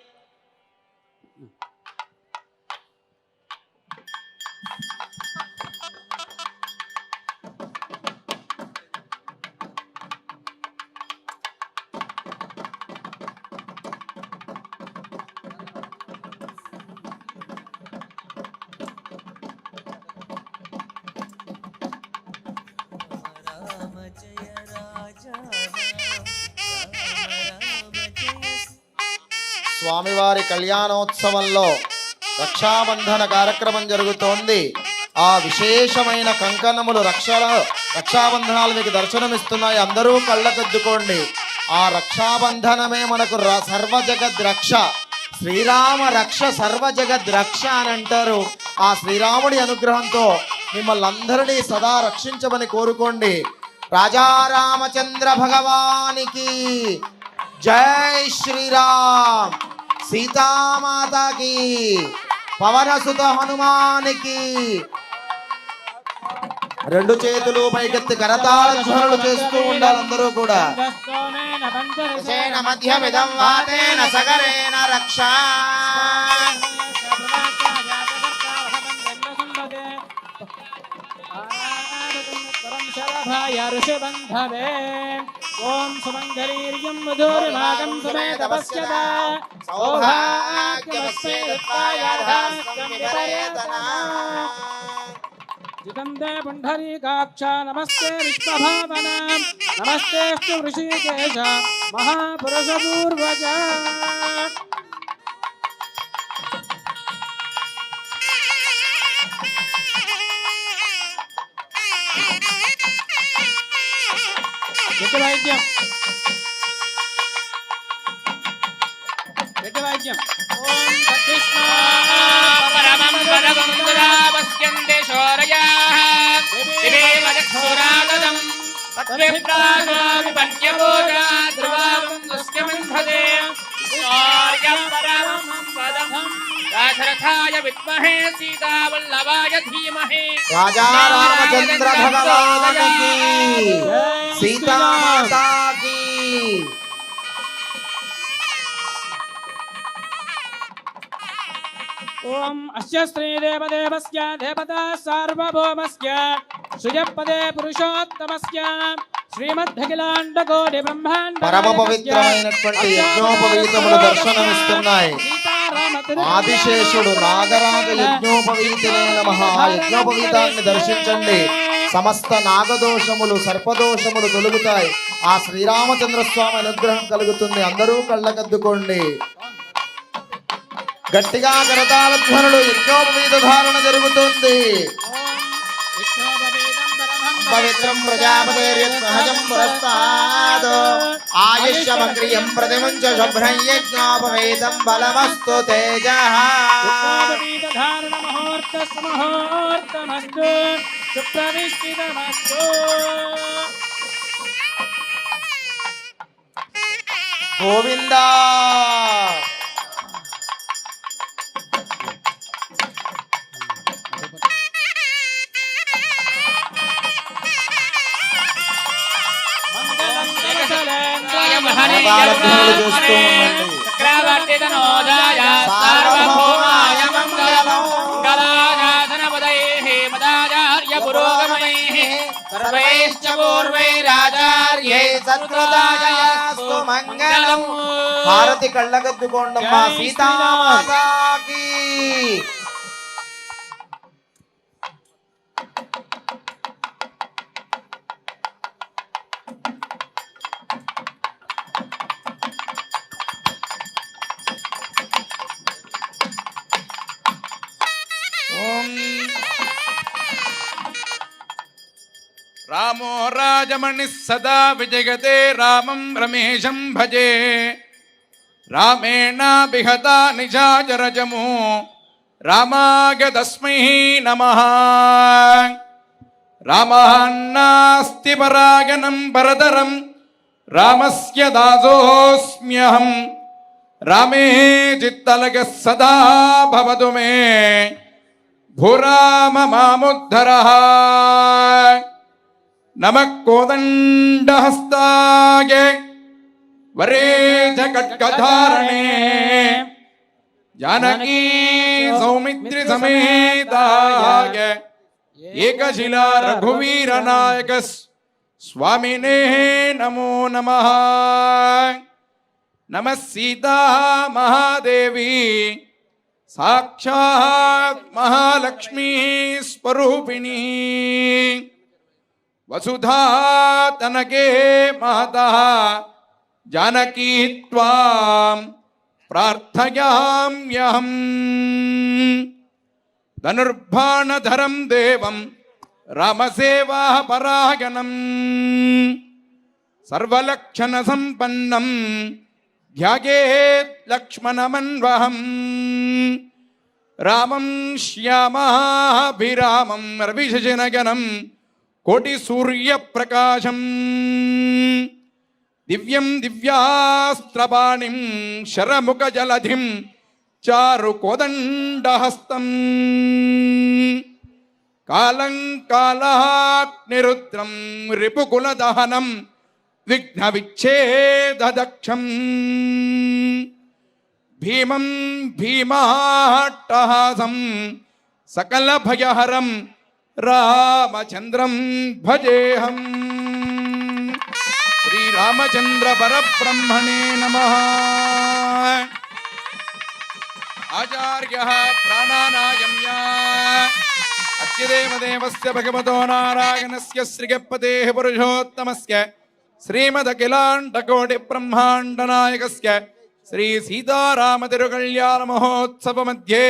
స్వామివారి కళ్యాణోత్సవంలో రక్షాబంధన కార్యక్రమం జరుగుతోంది. ఆ విశేషమైన కంకణములు రక్షాబంధనాలు మీకు దర్శనమిస్తున్నాయి. అందరూ కళ్ళకద్దుకోండి. ఆ రక్షాబంధనమే మనకు సర్వజగద్ రక్ష. శ్రీరామ రక్ష సర్వజగద్ రక్ష అని అంటారు. ఆ శ్రీరాముడి అనుగ్రహంతో మిమ్మల్ని అందరినీ సదా రక్షించమని కోరుకోండి. రాజా రామచంద్ర భగవానికి జై శ్రీరామ్. సీతామాతాకి, పవనసుత హనుమానికి. రెండు చేతులు పైకెత్తి కరతాళ ధ్వనులు చేస్తూ ఉండాలి అందరూ కూడా. మధ్యమిదం వాతేన సగరేణ రక్ష. ఋషిబంధవే ఓం సుమంగళీర్యం మధురిమాగం సుమేధ పశ్యత సౌభాగ్యమస్మే దత్తాయార్ధాస్యం విపరేతనా. జితందే పుండరీకాక్ష నమస్తే విశ్వభావన నమస్తేస్తు ఋషికేశ మహాపురుష పూర్వజ. వైద్యం వైద్యం. ఓం కృష్ణ పరమం పరమం దురావస్యంతే శౌరయాః దివేవ చక్షురాగతం తద్విప్రాగో విపన్యభూతా ధ్రువాం దుస్యమంధతే. శౌర్యం పరమం పదం దాశరథాయ విద్మహే సీతావల్లభాయ ధీమహి. రాజా రామచంద్ర భగవానికి, సీతామాతాకి. ఓం అస్య శ్రీదేవదేవస్య దేవతా సార్వభౌమస్య శ్రియపదే పురుషోత్తమస్య శ్రీమద్దఖిలాండకోటి బ్రహ్మాండ పరమ పవిత్రమైనటువంటి యజ్ఞోపవీతములు దర్శనమిస్తున్నాయి. ఆదిశేషుడు నాగరాజ యజ్ఞోపవీతినే నమః. ఆ యజ్ఞోపవీతాన్ని దర్శించండి. సమస్త నాగదోషములు సర్పదోషములు తొలగుతాయి. ఆ శ్రీరామచంద్ర స్వామి అనుగ్రహం కలుగుతుంది. అందరూ కళ్ళకద్దుకోండి. గట్టిగా కరతాళ ధ్వనులు. యజ్ఞోపవీత ధారణ జరుగుతుంది. పవిత్రం ప్రజాపతిర్యత్సహజం పురస్తాద్ ఆయుష్యమగ్రియం ప్రతిముంచ శుభ్రం యజ్ఞోపవీతం బలమస్తు తేజః. గోవిందా. కరతాళధ్వనులు చేస్తూ ఉండండి. చక్రవర్తితనోజాయ సార్వభౌమాయ మంగళం. మంగళాయ ధనపదైః మదాయ తత్కృతాయాస్తు మంగళం. హారతి కళ్ళగద్దుకోండమ్మా సీతామాతాకి. రామో రాజమణి సదా విజయతే రామం రమేశం భజే. రామేణ విహతా నిజాజరజము రామాగతస్మై నమః. రామాన్నాస్తి పరాగణం పరతరం రామస్య దాసోస్మ్యహం. రామే చిత్తలగ సదా భవతు మే భూరామ మాముద్ధరః. నమః కోదండహస్తాయ వరేజ ఖడ్గధారణే జానకీ సౌమిత్రి సమేతాయ ఏకశిలా రఘువీర నాయక స్వామినే నమో నమః. నమః సీతా మహాదేవి సాక్షాత్ మహాలక్ష్మీ స్వరూపిణీ. వసుధా తనకే మాతా జానకీ త్వాం ప్రార్థయామ్యహం. ధనుర్బాణధరం దేవం రామసేవా పరాయణం సర్వలక్షణ సంపన్నం ధ్యాయేత్ లక్ష్మణమన్వహం. రామం శ్యామాభిరామం రవిశశనగనం కోటి సూర్య ప్రకాశం. దివ్యం దివ్యాస్త్రపాణిం శరముఖ జలధిం చారు కోదండహస్తం. కాలం కాలాగ్నిరుద్రం రిపుకుల దహనం విఘ్న విచ్ఛేదక్షం. భీమం భీమాట్టహాసం సకల భయహరం రామచంద్రం భజేహం. శ్రీరామచంద్ర పరబ్రహ్మణే నమః. ఆచార్యః ప్రాణానాయమ్య అద్యదేవదేవస్య భగవతో నారాయణస్య శ్రీగపతేః పురుషోత్తమస్య శ్రీమదఖిలాండకోటి బ్రహ్మాండ నాయకస్య శ్రీ సీతారామ తిరుకళ్యాణ మహోత్సవ మధ్యే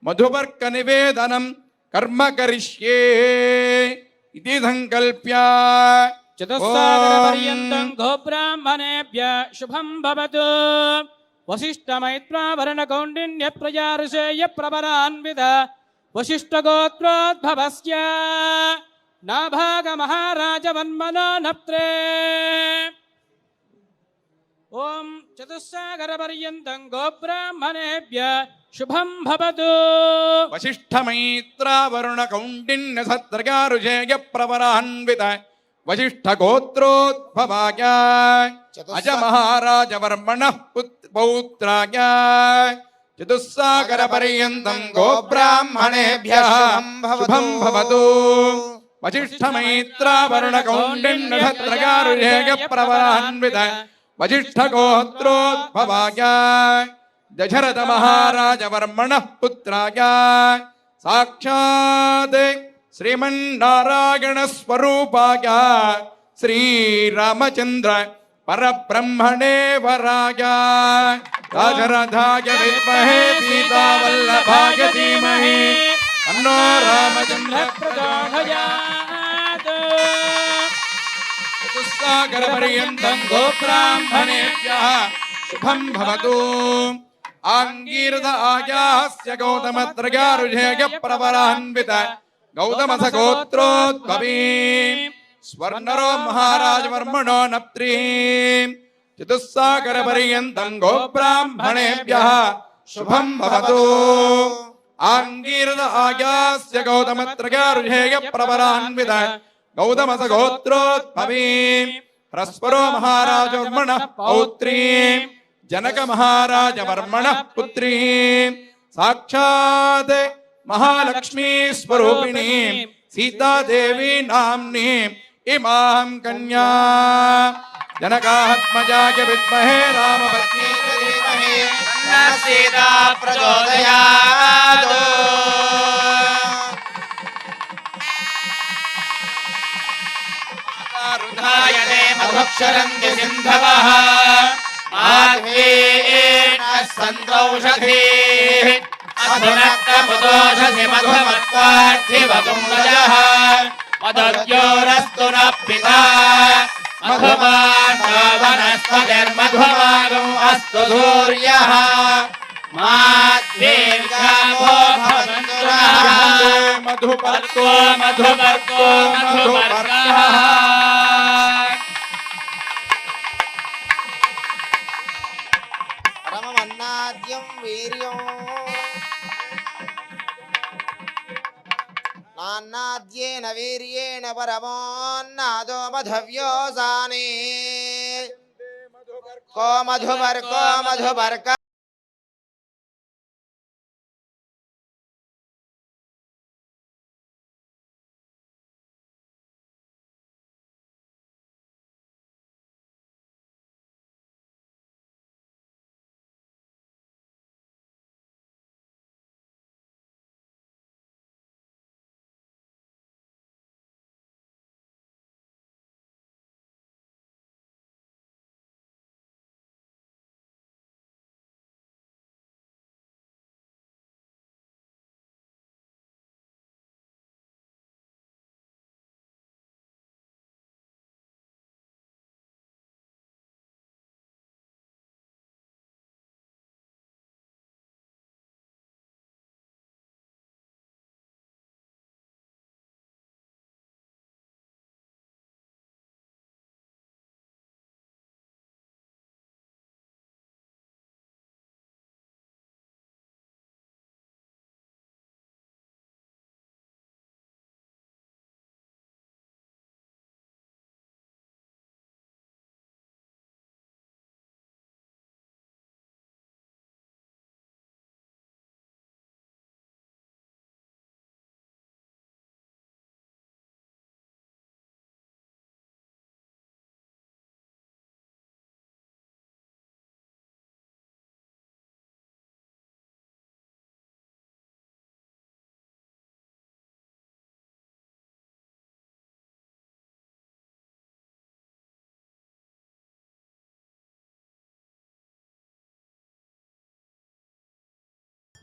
మధుపర్క నివేదనం కర్మ కరిష్యే ఇది సంకల్ప్య చతుస్సాగరపర్యంతం గోబ్రాహ్మణేభ్య శుభం భవతు. వశిష్ఠమైత్రావరణ కౌండిన్య ప్రజారుషేయ ప్రబలాన్విత వశిష్ఠగోత్రోద్భవస్య నాభాగ మహారాజవన్మనో నప్త్రే. ఓం చతుస్సాగరపర్యంతం గోబ్రాహ్మణేభ్య శుభం భవతు. వశిష్ఠమైత్రావరుణ కౌండిన్య సత్రగారుషేయ ప్రవరాన్విత వశిష్ఠ గోత్రోద్భవాయ అజ మహారాజవర్మణ పౌత్రాయ చతుస్సాగర పర్యంతం గోబ్రాహ్మణేభ్యః శుభం భవతు. వశిష్ఠమైత్రావరుణ కౌండిన్య సత్రగారుషేయ ప్రవరాన్విత వశిష్ఠ గోత్రోద్భవాయ దశరథ మహారాజవర్మణ పుత్రాయ సాక్షాత్ శ్రీమన్నారాయణ స్వరూపాయ శ్రీరామచంద్ర పరబ్రహ్మణే వరాయ రాజరథాయ విద్మహే సీతావల్లభాయ ధీమహి తన్నో రామచంద్ర ప్రచోదయాత్. చతుస్సాగర పర్యంతం గోబ్రాహ్మణేభ్యః శుభం భవతు. ఆంగీరద ఆయాస్య గౌతమత్రయారుషేయ ప్రవరాన్విత గౌతమస గోత్రోద్భవీ స్వర్ణరో మహారాజవర్మణో నప్త్రీ. చతుస్సాగర పర్యంతం గోబ్రాహ్మణేభ్యః శుభం భవతు. ఆంగీరద ఆయాస్య గౌతమత్రయారుషేయ ప్రవరాన్విత గౌతమస గోత్రోద్భవీ హ్రస్వరో మహారాజవర్మణ పౌత్రీ జనక మహారాజవర్మణ పుత్రీ సాక్షాత్ మహాలక్ష్మీ స్వరూపిణీ సీతాదేవి నామ్ని इमां कन्या जनकात्मजाय विद्महे रामपत्नी धीमहि सीता प्रचोदयात् रुधायते मधुक्षरन्ति सिन्धवः माध्वेन सन्तौषधीः अधुनक्तमुदोषसि मधुमत्पार्थिवकुम्भजः मधुद्योरस्तु नः पिता मधुमानो वनस्पतिर्मधुमागम् अस्तु सूर्यः माद्वीर्घामो भवन्तु नः मधुपर्को मधुमर्को मधुमर्कः परमन्नाद्यं वीर्यं नान्नाद्येन वीर्येण परमोन्नादो मधव्योऽसाने को मधुपर्क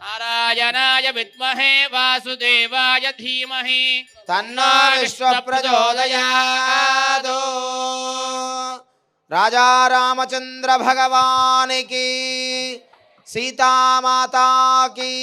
नारायणाय विद्महे वासुदेवाय धीमहि तन्नो विश्वप्रचोदयात्। राजा रामचंद्र भगवान की, सीता माता की।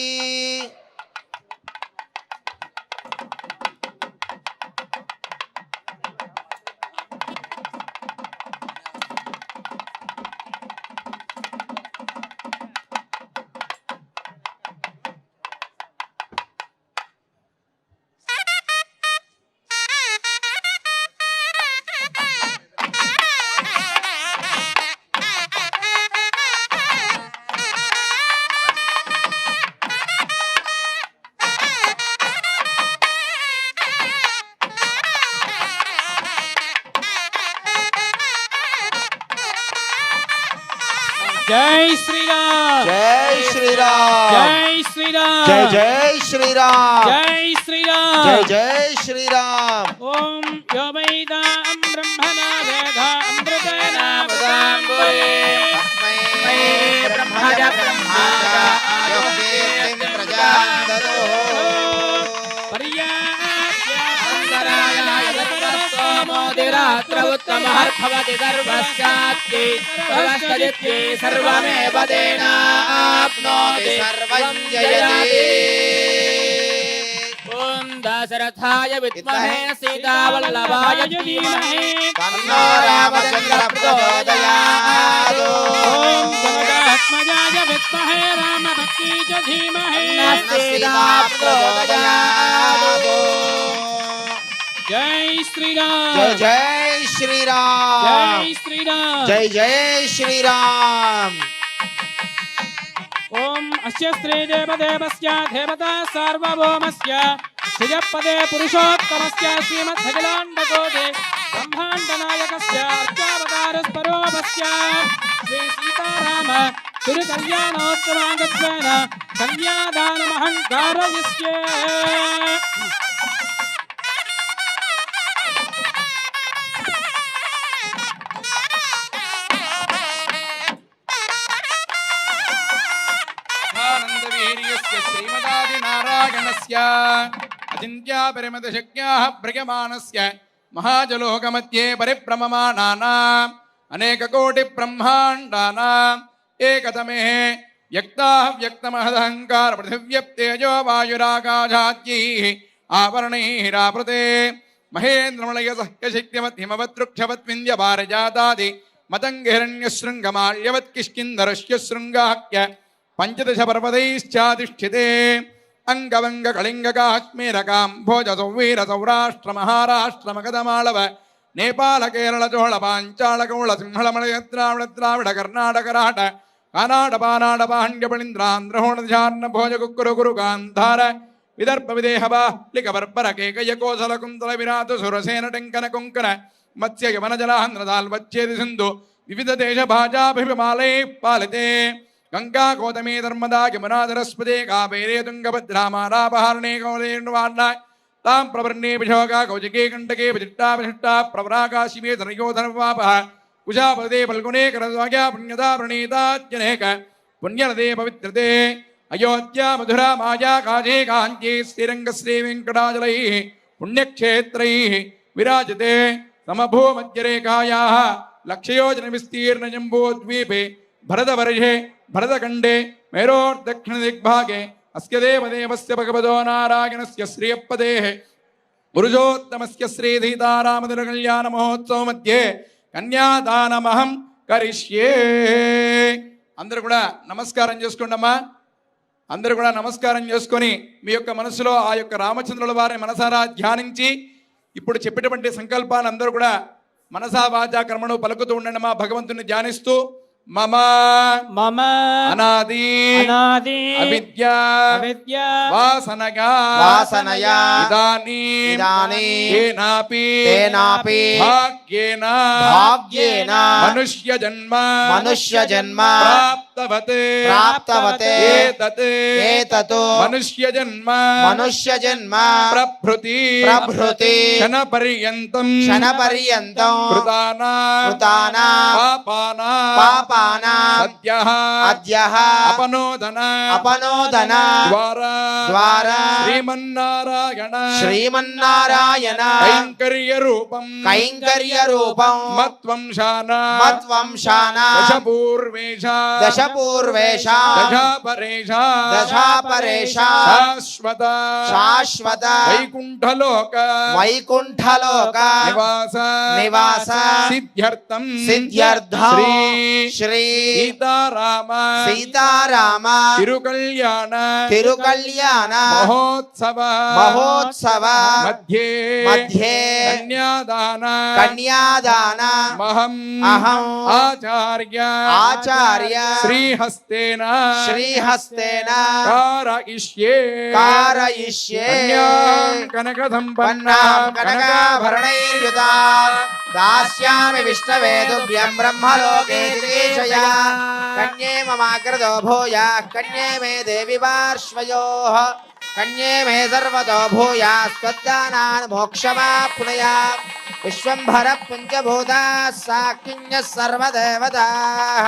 जय श्री राम, जय श्री राम, जय श्री राम, जय जय श्री राम, जय श्री राम, जय जय श्री राम। ओम यो वैदां ब्रह्मणा वेदा अमृतेन वदाम्बरे ब्रह्मज ब्रह्माज यो कीर्तिं प्रजां ददो। मोदिरात्र उत्तमः सर्वस्यात्ति सर्वस्तदित्ये सर्वमेव तेनाप्नोति सर्वं जयति। ॐ दशरथाय विद्महे सीतावल्लभाय धीमहि तन्नो रामचन्द्र प्रचोदयात्। ओम जनकात्मजाय विद्महे रामभक्ति च धीमहि सीता प्रचोदयात्। जय श्री राम, जय जय श्री राम, जय श्री राम, जय जय श्री राम। ओम अस्य श्री देवदेवस्य देवता सार्वभौमस्य श्रियपदे पुरुषोत्तमस्य श्रीमद्भगवान्डकोटे ब्रह्माण्डनायकस्य अर्चावतारस्वरूपस्य श्री सीताराम तिरुकल्याणोत्सवाङ्गत्वेन कन्यादानमहं कारयिष्ये। आनन्दवीर्यस्य श्रीमदादिनारायणस्य अचिन्त्यापरिमितशक्याः प्रयमाणस्य महाजलोकमध्ये परिभ्रममाणानाम् अनेककोटिब्रह्माण्डानाम् एकतमे व्यक्ताः व्यक्तमहदहङ्कार पृथिव्यप्तेजो वायुराकाशाद्यैः आवरणैरावृते महेन्द्रमलयसह्यशक्तिमध्यमवतृक्षवत्विन्द्यपारिजातादि मतङ्गिरण्यशृङ्गमाल्यवत्किष्किन्धरस्य शृङ्गाख्य पंचदश पर्वतैश्चाधिष्ठिते अंगवंग कलिंग काश्मीर काम्भोज सौवीर सौराष्ट्र महाराष्ट्र मगधमालव नेपाल केरल चोल पांचाल कौल सिंहल मलय द्राविड द्राविड कर्नाटक राट कानाड पानाड पाण्ड्य पणीन्द्रांध्र होणध्यान्न भोज कुक्कुरु कुरु गांधार विदर्भ विदेह बाह्लिक बर्बर केकय कोसल कुंतल विराट सुरसेन टंकन कुंकन मत्स्य यवन जलांध्र दाल्वच्छेदि सिंधु विविध देश भाजाभिमालैः पालिते गंगा गौतमी नर्मदा यमुना सरस्वती कावेरी तुंगभद्रा मालापहारणे गौरेण्वार्णा ताम्रवर्णे विशोका कौशिकी कंटके विचिट्टा विशिष्टा प्रवराका शिवे धनयोधनवापः कुशापदे फल्गुने करद्वाग्या पुण्यदा प्रणीतात्यनेक पुण्यनदे पवित्रते अयोध्या मधुरा माया काशी काञ्ची श्रीरंग श्री वेंकटाचलैः पुण्यक्षेत्रैः विराजते समभूमध्यरेखायाः लक्षयोजन विस्तीर्ण जम्बूद्वीपे भरतवर्षे भरतखण्डे मेरोर्दक्षिण दिग्भागे अस्य देवदेवस्य भगवतो नारायणस्य श्रियपदेः पुरुषोत्तमस्य श्री सीतारामचन्द्र कल्याण महोत्सव मध्ये कन्यादानमहं करिष्ये। అందరూ కూడా నమస్కారం చేసుకోండమ్మా. అందరూ కూడా నమస్కారం చేసుకొని మీ యొక్క మనసులో ఆ యొక్క రామచంద్రుల వారిని మనసారా ధ్యానించి ఇప్పుడు చెప్పేటువంటి సంకల్పాన్ని అందరూ కూడా మనసా వాచా కర్మను పలుకుతూ ఉండండమ్మా. భగవంతుని ధ్యానిస్తూ మమ मम అనాది अनादि అవిద్యా अविद्या వాసనగా వాసనయా ఇదానీం తేనాపి భాగ్యేన మనుష్య జన్మ ప్రాప్తవతే ఏతత్ మనుష్య జన్మ ప్రభృతి క్షణ పర్యంతం కృతానా పాపానా సద్యః అపనోదన ద్వారా శ్రీమన్నారాయణ కైంకర్య రూపం మత్వంశాన దశపూర్వేష దశాపరేష శాశ్వత వైకుంఠలోక నివాస సిద్ధ్యర్థం శ్రీ సీతారామ తిరుకల్యాణ మహోత్సవ మధ్యే కన్యాదాన మహం ఆచార్య శ్రీహస్తేన కారయిష్యే కనకాభరణైర్యుతా దాస్యామి విష్ణవే తుభ్యం బ్రహ్మలోకే దివేశయా కన్యే మమాగ్రదో భూయాః కన్యే మే దేవి పార్శ్వయోః కన్యే మే సర్వతో భూయాః స్వద్దానాన్ మోక్షమాప్నుయాత్ విశ్వంభర పంచభూతాः సాక్షిణ్యः సర్వదేవతాः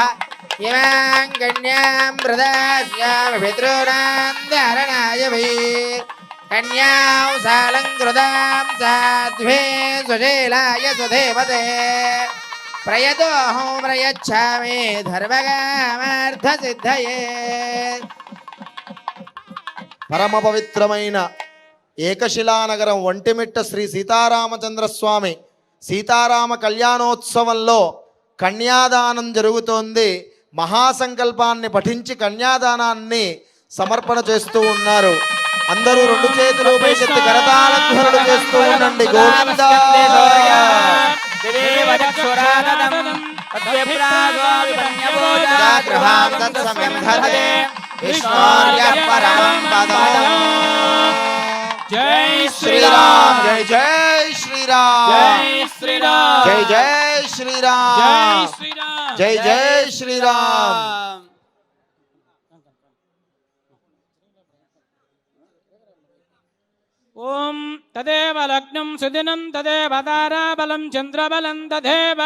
ఇమాం కన్యాం ప్రదాస్యామి పితॄణాం ధారణాయ వై కన్యాం సాలంకృతాం సాధ్వే సుశీలాయ సుధేవతే ప్రయతోహం ప్రయచ్ఛామి ధర్మకామార్థ సిద్ధయే. పరమ పవిత్రమైన ఏకశిలానగరం ఒంటిమిట్ట శ్రీ సీతారామచంద్ర స్వామి సీతారామ కళ్యాణోత్సవంలో కన్యాదానం జరుగుతోంది. మహాసంకల్పాన్ని పఠించి కన్యాదానాన్ని సమర్పణ చేస్తూ ఉన్నారు. అందరూ రెండు చేతులు పైకెత్తి కరతాళధ్వనులు చేస్తూ ఉండండి. గోవిందా జై శ్రీరామ్. జై జై శ్రీ శ్రీరామ్ జై శ్రీరామ్ జై జై శ్రీరామ్ జై శ్రీరామ్ జై జై శ్రీరామ్ ఓం తదేవ లగ్నం సుదినం తదేవ తారాబలం చంద్రబలం తదేవ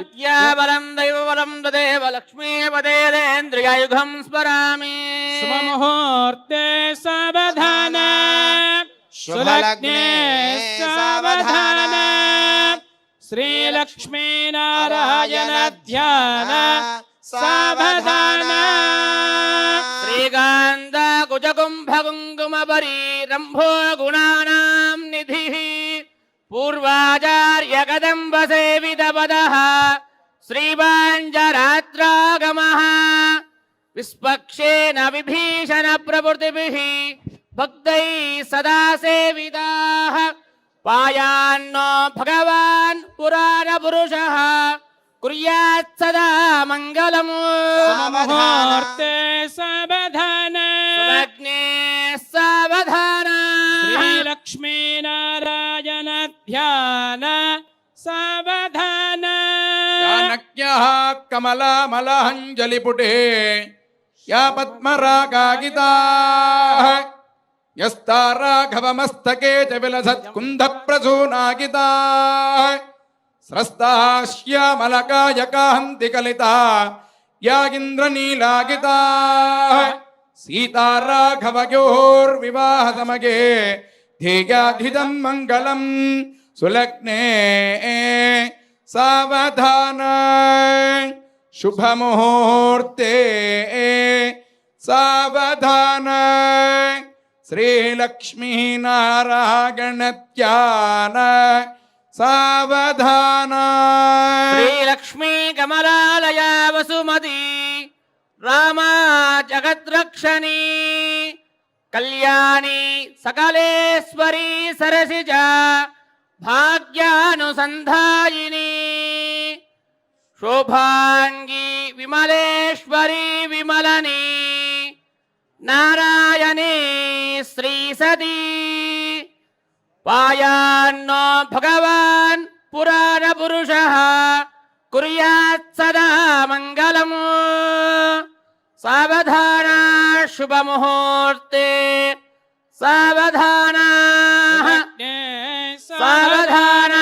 విద్యాబలం దైవబలం తదేవ లక్ష్మీపదేంద్రియాయుగం స్మరామి. శుభముహూర్తే సావధాన సులగ్నే సావధాన శ్రీలక్ష్మీనారాయణ ధ్యాన సావధాన శ్రీకాంత కుజకుంభకుంకుమపరీ రంభో గుణానాం నిధిః పూర్వాచార్య కదంబ సేవిత పదః శ్రీవాంజరాత్రాగమః విస్పక్షేణ విభీషణ ప్రవృత్తిభిః భక్తైః సదా సేవితాః పాయాన్నో భగవాన్ పురాణ పురుషః కుర్యాత్ సదా మంగళము. ముహూర్తే సావధాన లగ్నే సావధాన శ్రీలక్ష్మీనారాయణ ధ్యాన సావధాన చాణక్యః కమలామలహంజలిపుటే యా పద్మరాగాగితాః యస్తారాఘవమస్తకే చ విలసత్కుందప్రసూనాగితాః స్రస్తాః శ్యామలకాయకాహంతి కలితా యాగింద్రనీలాగితాః సీతారాఘవయోర్వివాహసమగే ధ్యేయాధిదం మంగళం సులగ్నే సావధాన శుభముహూర్తే సావధాన శ్రీలక్ష్మీనారాయణ ధ్యాన సావధాన శ్రీలక్ష్మీ కమలాలయ వసుమతి రామా జగద్రక్షణీ కళ్యాణి సకలేశ్వరీ సరసిజ భాగ్యానుసంధాయిని శోభాంగి విమలేశ్వరీ విమలని నారాయణీ శ్రీ సతీ పాయాన్నో భగవాన్ పురాణ పురుషః కుర్యాత్ సదా మంగళము. సావధాన శుభముహూర్తే సావధాన సావధాన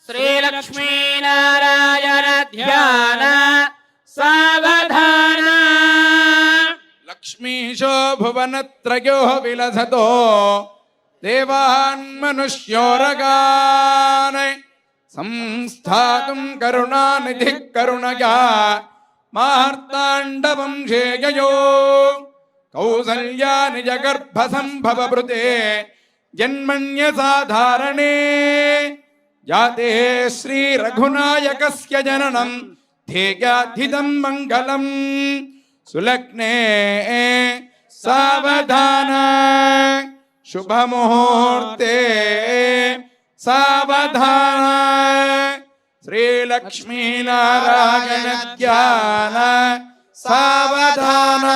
శ్రీలక్ష్మీనారాయణ ధ్యాన సావధాన లక్ష్మీశో భువనత్రయో విలసతో దేవాన్ మనుష్యోరగాన్ సంస్థాతుం కరుణానిధి కరుణయా మార్తాండవంశేయయో కౌసల్యా నిజగర్భ సంభవ భృతే జన్మన్య సాధారణే జాతే శ్రీ రఘునాయకస్య జననం ధ్యేయాధిదం మంగళం సులగ్నే సావధాన శుభముహూర్తే సావధాన శ్రీలక్ష్మీనారాయణ ధ్యాన సావధాన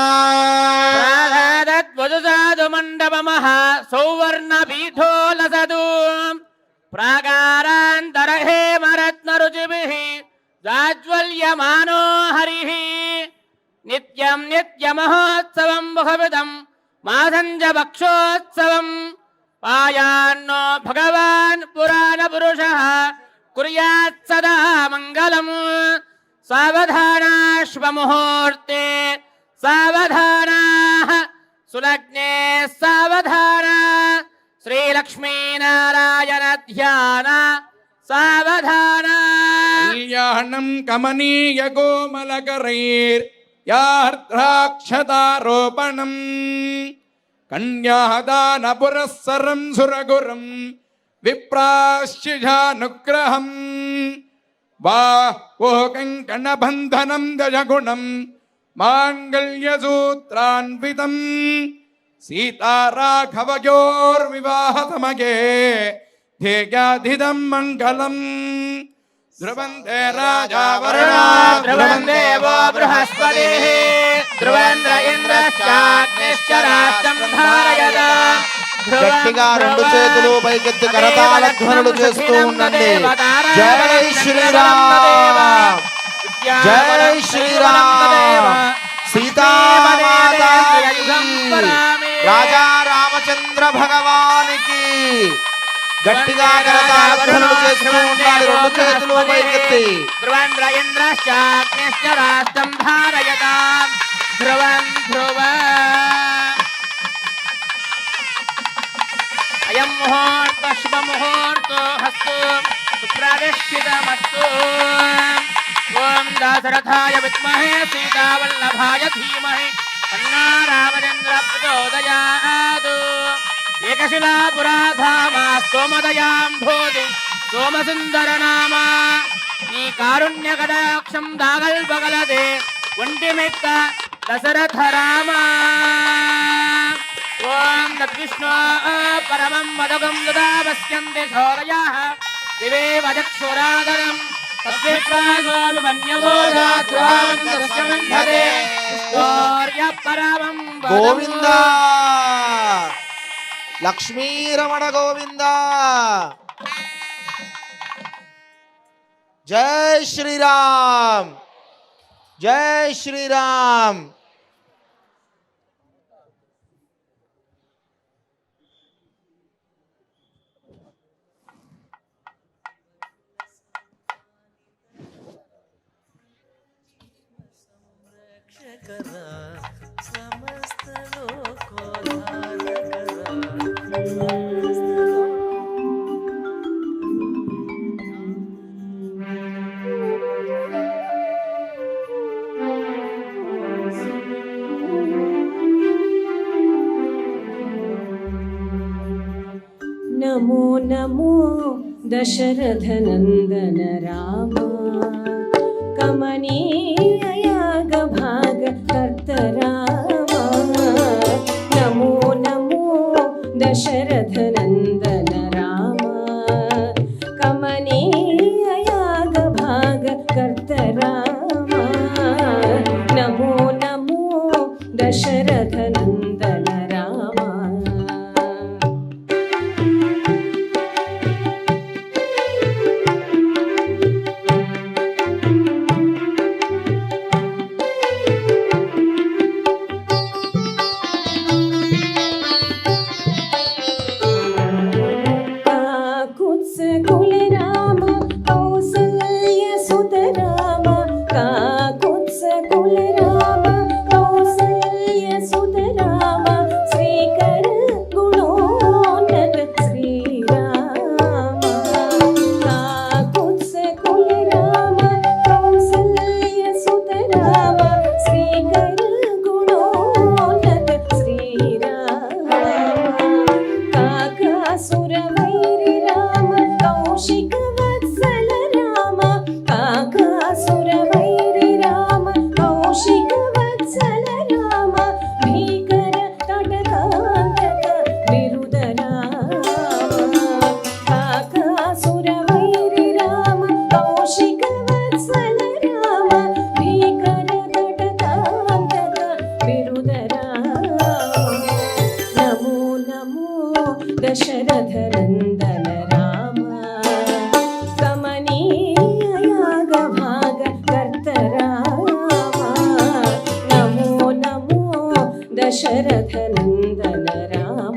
ప్రాధాదద్వదుసాదు మండపమః సౌవర్ణ పీఠోలసదు ప్రాకారాంతరహేమరత్నరుచిభిః జాజ్వల్యమానో హరిః నిత్యం నిత్యమహోత్సవం బహువిధం మాసంజ భక్షోత్సవం పాయాన్నో భగవాన్ పురాణ పురుషః కుర్యాత్ సదా మంగళం. సావధాన శుభముహూర్తే సావధాన సులగ్నే సావధాన శ్రీలక్ష్మీనారాయణ ధ్యాన సావధాన కళ్యాణం కమనీయ కోమలకరైర్యార్ద్రాక్షతారోపణం కన్యాదాన పురస్సరం సురగురం విప్రాశ్చిజానుగ్రహం కంకణబంధనం దశగుణం మాంగళ్యసూత్రాన్వితం సీతారాఘవయోర్వివాహసమగే ధ్యేయాధిదం మంగళం. ధ్రువందే రాజా వరుణా ధ్రువం దేవో బృహస్పతిః ధ్రువేంద్ర ఇంద్రశ్చాగ్నిశ్చ రాష్ట్రం ధారయతాం గట్టిగా రెండు చేతులు పైకెత్తి కరతాళ ధ్వనులు చేస్తూ ఉండండి. జై శ్రీరామ్, జై శ్రీరామ్. సీతామాతాకి, రాజా రామచంద్ర భగవానికి. గట్టిగా కరతాళ ధ్వనులు చేస్తూ ఉండాలి రెండు చేతులు పైకెత్తి. ధ్రువం రయేంద్రశ్చాగ్నిశ్చ రాష్ట్రం ధారయతాం ధ్రువం అయం ముహూర్త శుభ ముహూర్తో హస్తు సుప్రతిష్ఠితమస్తు. ఓం దశరథాయ విద్మహే సీతావల్లభాయ ధీమహి తన్నో రామచంద్ర ప్రచోదయాత్. ఏకశిలాపురాధామా సోమదయాం భూతి సోమసుందర నామ. నీ కారుణ్య కటాక్షం దాగల్పగలదే ఒంటిమిక్క దశరథ రామ. ఓం తద్విష్ణో పరమం మదగం యదా పశ్యంతి శౌరయాః దివే వచక్షురాదరం పరమం గోవింద లక్ష్మీరమణ గోవింద. జై శ్రీరామ్, జై శ్రీరామ్. नमो नमो दशरथ नंदन राम. कमनीय याग भाग कर्त राम. नमो नमो दशरथ नंदन राम. कमनीय याग भाग कर्त राम. नमो नमो दशरथ नंदन राम. दशरथ नंदन राम. कमनीय याग भाग कर्त राम. नमो नमो दशरथ नंदन राम.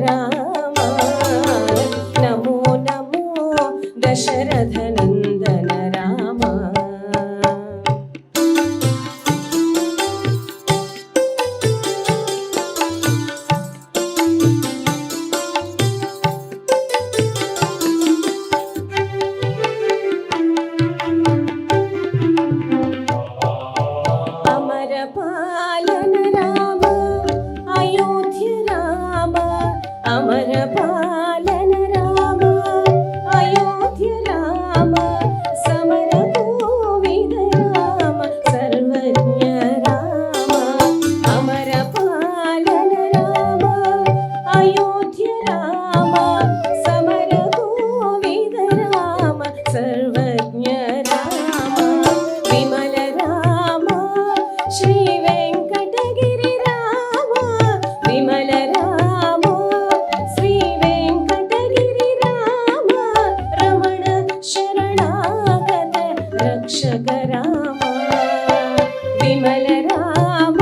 రామ నమో నమో దశరథ నందన రామ అమర పాలన రామ అయోధ్య రామ అమర పాలన రామ అయోధ్య రామ సమర కోవిద రామ సర్వజ్ఞ రామ అమర పాలన రామ అయోధ్య రామ సమర కోవిద రామ సర్వజ్ఞ రామ విమల రామ శ్రీ వెంకటగిరి రామ విమల రామ శ్రీ వెంకటగిరి రామ రమణ శరణాగత రక్షక రామ విమల రామ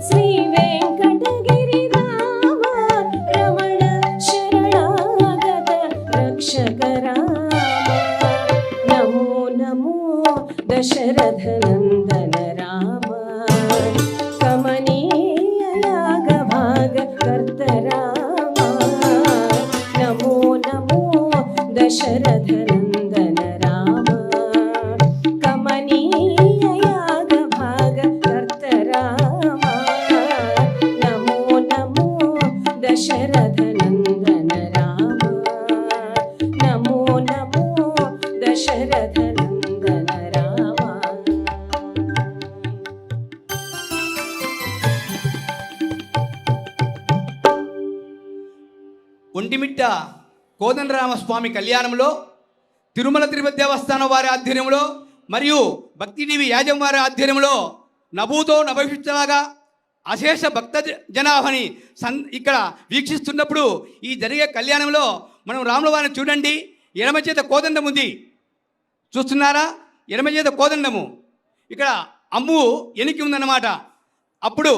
శ్రీ వెంకటగిరి రామ రమణ శరణాగత రక్షక రామ నమో నమో దశరథ నందన రామ కమనీయ యాగ భాగ కర్త రామ నమో నమో దశరథ నందన రామ కమనీయ యాగ భాగ కర్త రామ నమో నమో దశరథ నందన రామ నమో నమో దశరథ నందన రామ ఒంటిమిట్ట కోదండరామస్వామి కళ్యాణంలో తిరుమల తిరుపతి దేవస్థానం వారి ఆధ్వర్యంలో మరియు భక్తి టీవీ యాజం వారి ఆధ్వర్యంలో నభూతో నభవిష్యలాగా అశేష భక్త జనాభాని ఇక్కడ వీక్షిస్తున్నప్పుడు ఈ జరిగే కళ్యాణంలో మనం రాముల వారిని చూడండి. ఎడమ చేత కోదండం ఉంది, చూస్తున్నారా? ఎడమ చేత కోదండము, ఇక్కడ అమ్ము ఎనికి ఉందన్నమాట. అప్పుడు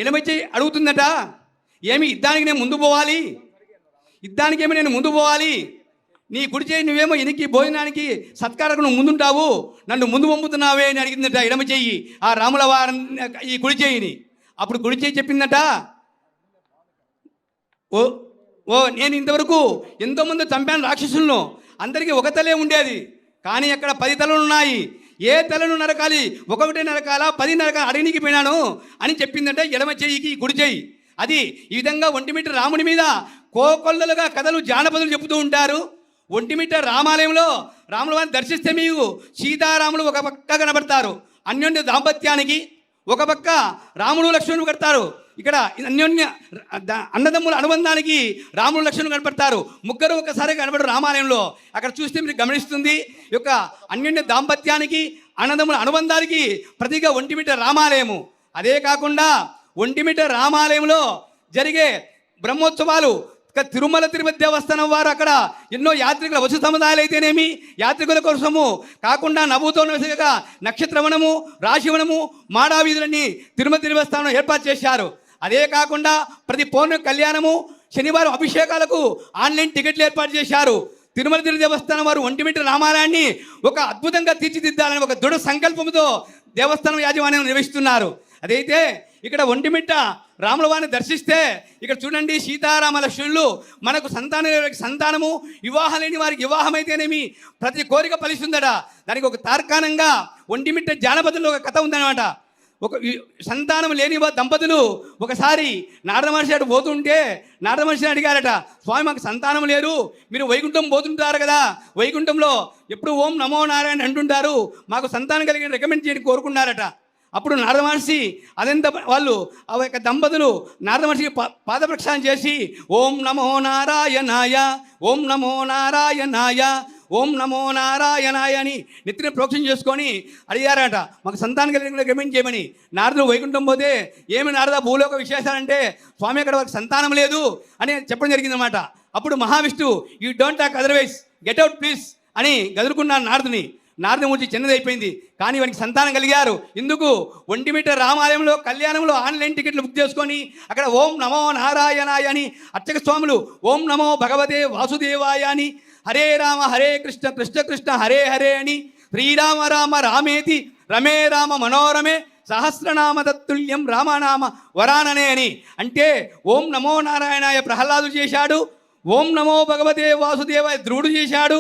ఎడమ చేయి అడుగుతుందట, ఏమి యుద్ధానికి నేను ముందు పోవాలి, యుద్ధానికేమో నేను ముందు పోవాలి, నీ కుడి చేయి నువ్వేమో ఎనికి భోజనానికి సత్కారకు నువ్వు ముందుంటావు, నన్ను ముందు పంపుతున్నావే అని అడిగిందట ఎడమ చెయ్యి ఆ రాముల వారి ఈ కుడి చేయిని. అప్పుడు కుడి చేయి చెప్పిందట, ఓ ఓ నేను ఇంతవరకు ఎంతోమంది చంపాను రాక్షసులను, అందరికీ ఒక తలే ఉండేది, కానీ అక్కడ 10 తలలు ఉన్నాయి, ఏ తలను నరకాలి, ఒకటే నరకాలా 10 నరకాలి అడగనికి పోయినాను అని చెప్పిందంటే ఎడమ చెయ్యికి కుడి చెయ్యి. అది ఈ విధంగా ఒంటిమిట్ట రాముని మీద కోకొల్లలుగా కథలు జానపదులు చెబుతూ ఉంటారు. ఒంటిమిట్ట రామాలయంలో రాముల వారిని దర్శిస్తే మీకు సీతారాములు ఒక పక్క కనబడతారు, అన్యోన్య దాంపత్యానికి ఒక పక్క రాముడు లక్ష్మణుడు కడతారు. ఇక్కడ అన్యోన్య అన్నదమ్ముల అనుబంధానికి రాముడు లక్ష్మణుడు కనపడతారు, ముగ్గురు ఒకసారి కనబడరు రామాలయంలో. అక్కడ చూస్తే మీరు గమనిస్తుంది ఈ యొక్క అన్యోన్య దాంపత్యానికి అన్నదమ్ముల అనుబంధానికి ప్రతిగా ఒంటిమిట్ట రామాలయము. అదే కాకుండా ఒంటిమిట్ట రామాలయంలో జరిగే బ్రహ్మోత్సవాలు తిరుమల తిరుపతి దేవస్థానం వారు అక్కడ ఎన్నో యాత్రికుల వసు సముదాయాలు అయితేనేమి యాత్రికుల కోసము కాకుండా నభూతో నవశగా నక్షత్రవనము రాశివనము మాడావీధులన్నీ తిరుమల దేవస్థానం ఏర్పాటు చేశారు. అదే కాకుండా ప్రతి పౌర్ణమి కళ్యాణము శనివారం అభిషేకాలకు ఆన్లైన్ టికెట్లు ఏర్పాటు చేశారు. తిరుమల తిరుపతి దేవస్థానం వారు ఒంటిమిట్ట రామాలయాన్ని ఒక అద్భుతంగా తీర్చిదిద్దాలని ఒక దృఢ సంకల్పంతో దేవస్థానం యాజమాన్యం నిర్వహిస్తున్నారు. అదైతే ఇక్కడ ఒంటిమిట్ట రాముల వారిని దర్శిస్తే ఇక్కడ చూడండి సీతారామ లక్ష్మణులు మనకు సంతానము వివాహం లేని వారికి వివాహం అయితేనేమి ప్రతి కోరిక ఫలిస్తుందట. దానికి ఒక తార్కాణంగా ఒంటిమిట్ట జానపదుల్లో ఒక కథ ఉందన్నమాట. ఒక సంతానం లేని దంపతులు ఒకసారి నారద మహర్షి అటు పోతుంటే నారద మహర్షిని అడిగారట, స్వామి మాకు సంతానం లేరు, మీరు వైకుంఠం పోతుంటారు కదా, వైకుంఠంలో ఎప్పుడు ఓం నమో నారాయణ అంటుంటారు, మాకు సంతానం కలిగిన రికమెండ్ చేయని కోరుకున్నారట. అప్పుడు నారద మహర్షి అదంతా వాళ్ళు ఆ యొక్క దంపతులు నారద మహర్షికి పాద ప్రక్షాళన చేసి ఓం నమో నారాయణాయ ఓం నమో నారాయణాయ ఓం నమో నారాయణాయ అని నెత్తిన ప్రోక్షణ చేసుకొని అడిగారట, మాకు సంతానం కలిగిన రికమెండ్ చేయమని. నారదులు వైకుంఠం పోతే ఏమి నారద భూలోక విశేషాలంటే స్వామి అక్కడ వారికి సంతానం లేదు అని చెప్పడం జరిగిందన్నమాట. అప్పుడు Mahavishnu you don't talk otherwise get out please అని గదురుకున్నాను నారదుని. నారదమూర్తి చిన్నదైపోయింది. కానీ వానికి సంతానం కలిగారు. ఇందుకు ఒంటిమిట్ట రామాలయంలో కళ్యాణంలో ఆన్లైన్ టికెట్లు బుక్ చేసుకొని అక్కడ ఓం నమో నారాయణాయ అని అర్చక స్వాములు ఓం నమో భగవతే వాసుదేవాయ అని, హరే రామ హరే కృష్ణ కృష్ణ కృష్ణ హరే హరే అని, శ్రీరామ రామ రామేతి రమే రామ మనోరమే సహస్రనామ తత్తుల్యం రామనామ వరాననే అని. అంటే ఓం నమో నారాయణాయ ప్రహ్లాదుడు చేశాడు, ఓం నమో భగవతే వాసుదేవాయ ధ్రువుడు చేశాడు,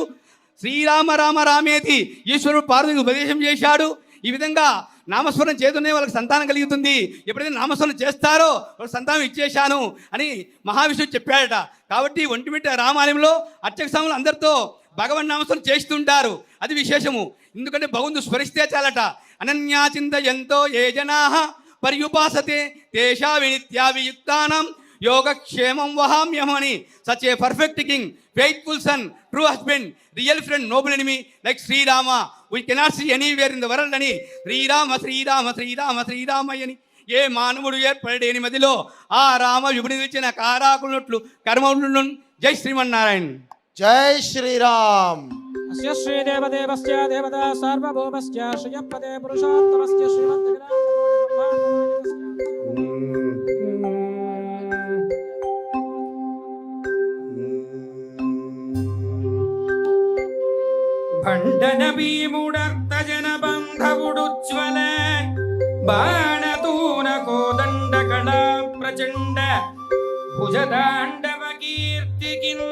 శ్రీరామ రామ రామేతి ఈశ్వరుడు పార్వతికి ఉపదేశం చేశాడు. ఈ విధంగా నామస్మరణ చేతనే వాళ్ళకి సంతానం కలుగుతుంది. ఎప్పుడైతే నామస్మరణ చేస్తారో వాళ్ళకి సంతానం ఇచ్చేశాను అని మహావిష్ణువు చెప్పాడట. కాబట్టి ఒంటిమిట్ట రామాలయంలో అర్చక స్వాములు అందరితో భగవన్ నామస్మరణ చేస్తుంటారు. అది విశేషము. ఎందుకంటే భగవంతుడు స్మరిస్తే చాలట. అనన్యాచింతయంతో ఏ జనాః పర్యుపాసతే తేషా వినిత్యాభియుక్తానాం యోగక్షేమం వహామ్యమని. Such a perfect king, faithful son, true husband, real friend, noble enemy like Sri Rama we cannot see anywhere in the world అని శ్రీరామ శ్రీరామ శ్రీరామ శ్రీరామ అని ఏ మానవుడు ఏర్పడేని మదిలో ఆ రామ విభునిచ్చిన కారాకున్నట్లు కర్మలు. జై శ్రీమన్నారాయణ. జై శ్రీరామ్. అస్య శ్రీదేవదేవస్య దేవతా సార్వభౌమస్య శ్రియపదే పురుషోత్తమస్య భండన భీముడర్త జన బంధవుడుజ్వల బాణతూన కోదండ కళా ప్రచండ భుజదాండవ కీర్తికిన్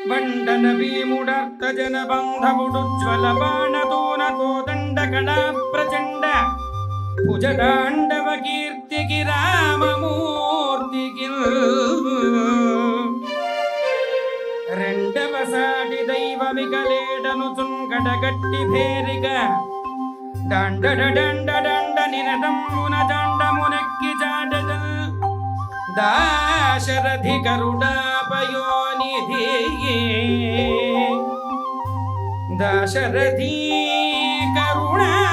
బండన భీముడర్త జన బంధవుడుజ్వల బాణతూన కోదండ కళా ప్రచండ భుజదాండవ కీర్తికి రామమూర్తికి రెండవ సాటి దైవమిగలేడను చుంకడగట్టి భేరిగా దండడ దండ దండ నిరటమున దండమునెక్కి చాటద దాశరథి కరుణాపయోనిధి దాశరథి కరుణాపయోనిధి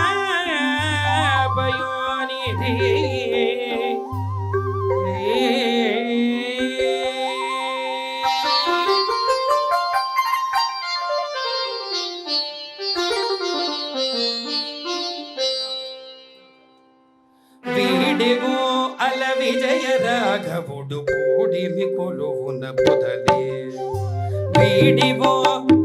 వీడిగో అల విజయ రాఘవుడు కూడిమి కొలువున పొదలే వీడిగో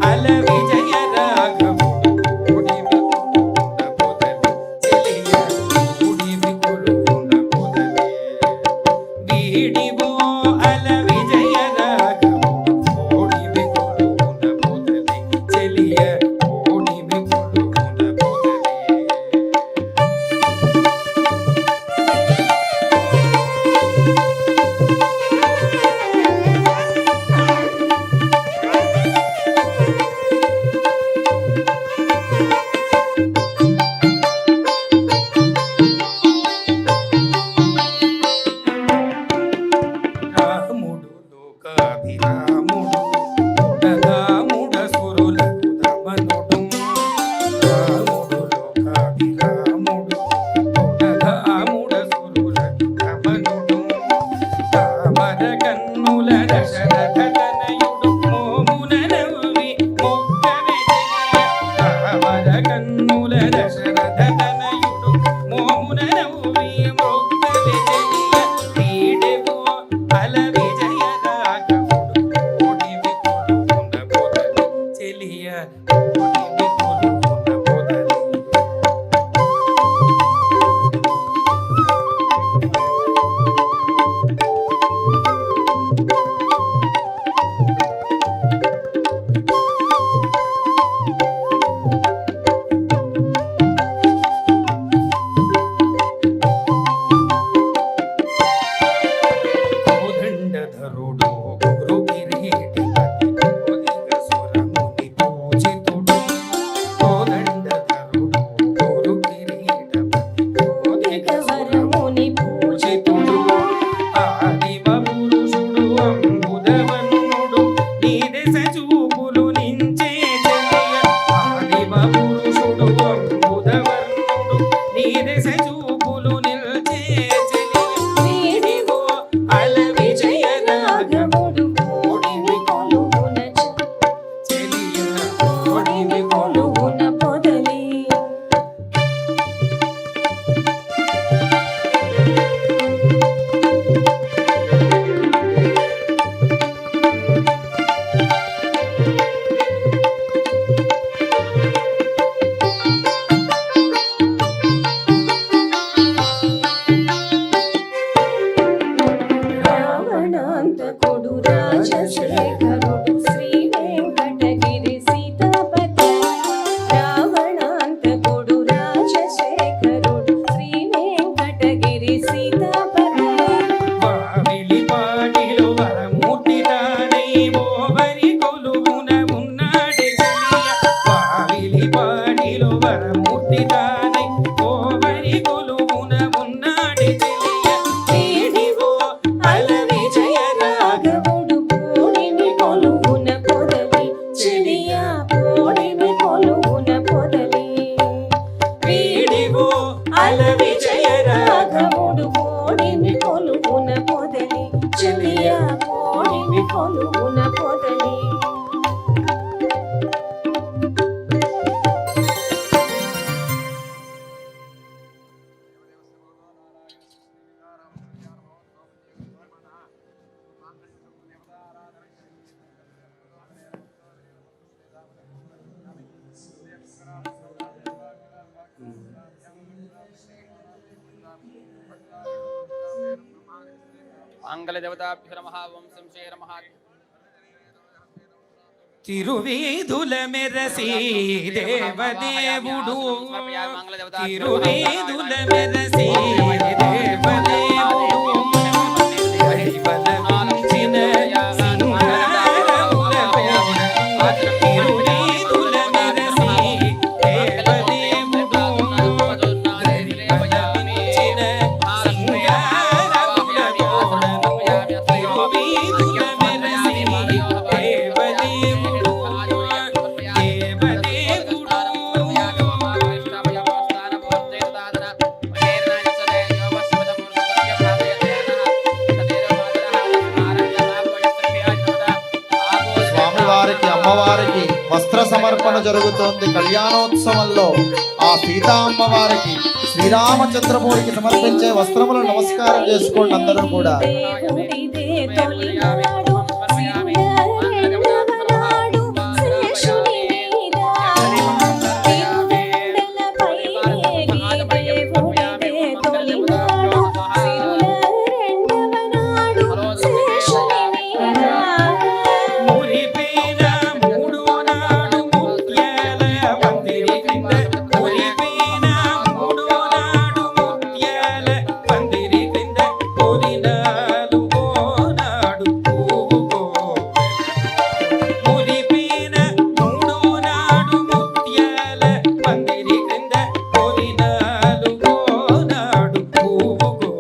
అల విజయ రాఘవుడు కూడిమి కొలువున పొదలే చెలియ కూడిమి కొలువున పొదలే వీడిగో అల విజయ రాఘవుడు కూడిమి కొలువున పొదలే చెలియ కూడిమి కొలువున పొదలే సీతాపతి వావిలిపాటిలో వరమూర్తి తానై ఓవరి కొలువున ఉన్నాడే చెలియ వావిలిపాటిలో వరమూర్తి తానై ఓవరి కొలువున ఉన్నాడే చెలియ వీడివో అల విజయ రాఘవుడు పోడిని కొలువున పొదలి చెలియా పోడిని కొలువున పొదలి వీడివో అల విజయ రాఘవుడు పోడిని కొలువున పొదలి చెలియా పోడిని కొలువున పొదలి మంగళదేవతాభ్యో నమః. ఓం శ్రీ నమః. తిరువీధుల మెరసి దేవదేవుడు తిరువీధుల మెరసి దేవదేవుడు హరిబలమించిన సింగారముల పైన తిరువీధుల మెరసి దేవదేవుడు హరిబలమించిన సింగారముల పైన తిరువీధుల మెరసి దేవదేవుడు స్వామివారికి అమ్మవారికి వస్త్ర సమర్పణ జరుగుతోంది. కళ్యాణోత్సవంలో ఆ సీతా అమ్మవారికి శ్రీరామచంద్రమూర్తికి సమర్పించే వస్త్రములను నమస్కారం చేసుకోండి అందరూ కూడా. దేవుడిదే తొలినాడు సింగారములనాడు శేషుని మీద తిరువెన్నెలపై ఏగి దేవుడిదే తొలినాడు సిరుల రెండవనాడు శేషుని మీద మురిపైన మూడు నాడు ముత్యాల పందిరి క్రింద మురిపైన మూడు నాడు ముత్యాల పందిరి క్రింద పొరినాలుగో నాడు పువ్వుకో మురిపైన మూడు నాడు ముత్యాల పందిరి క్రింద పొరినాలుగో నాడు పువ్వుకో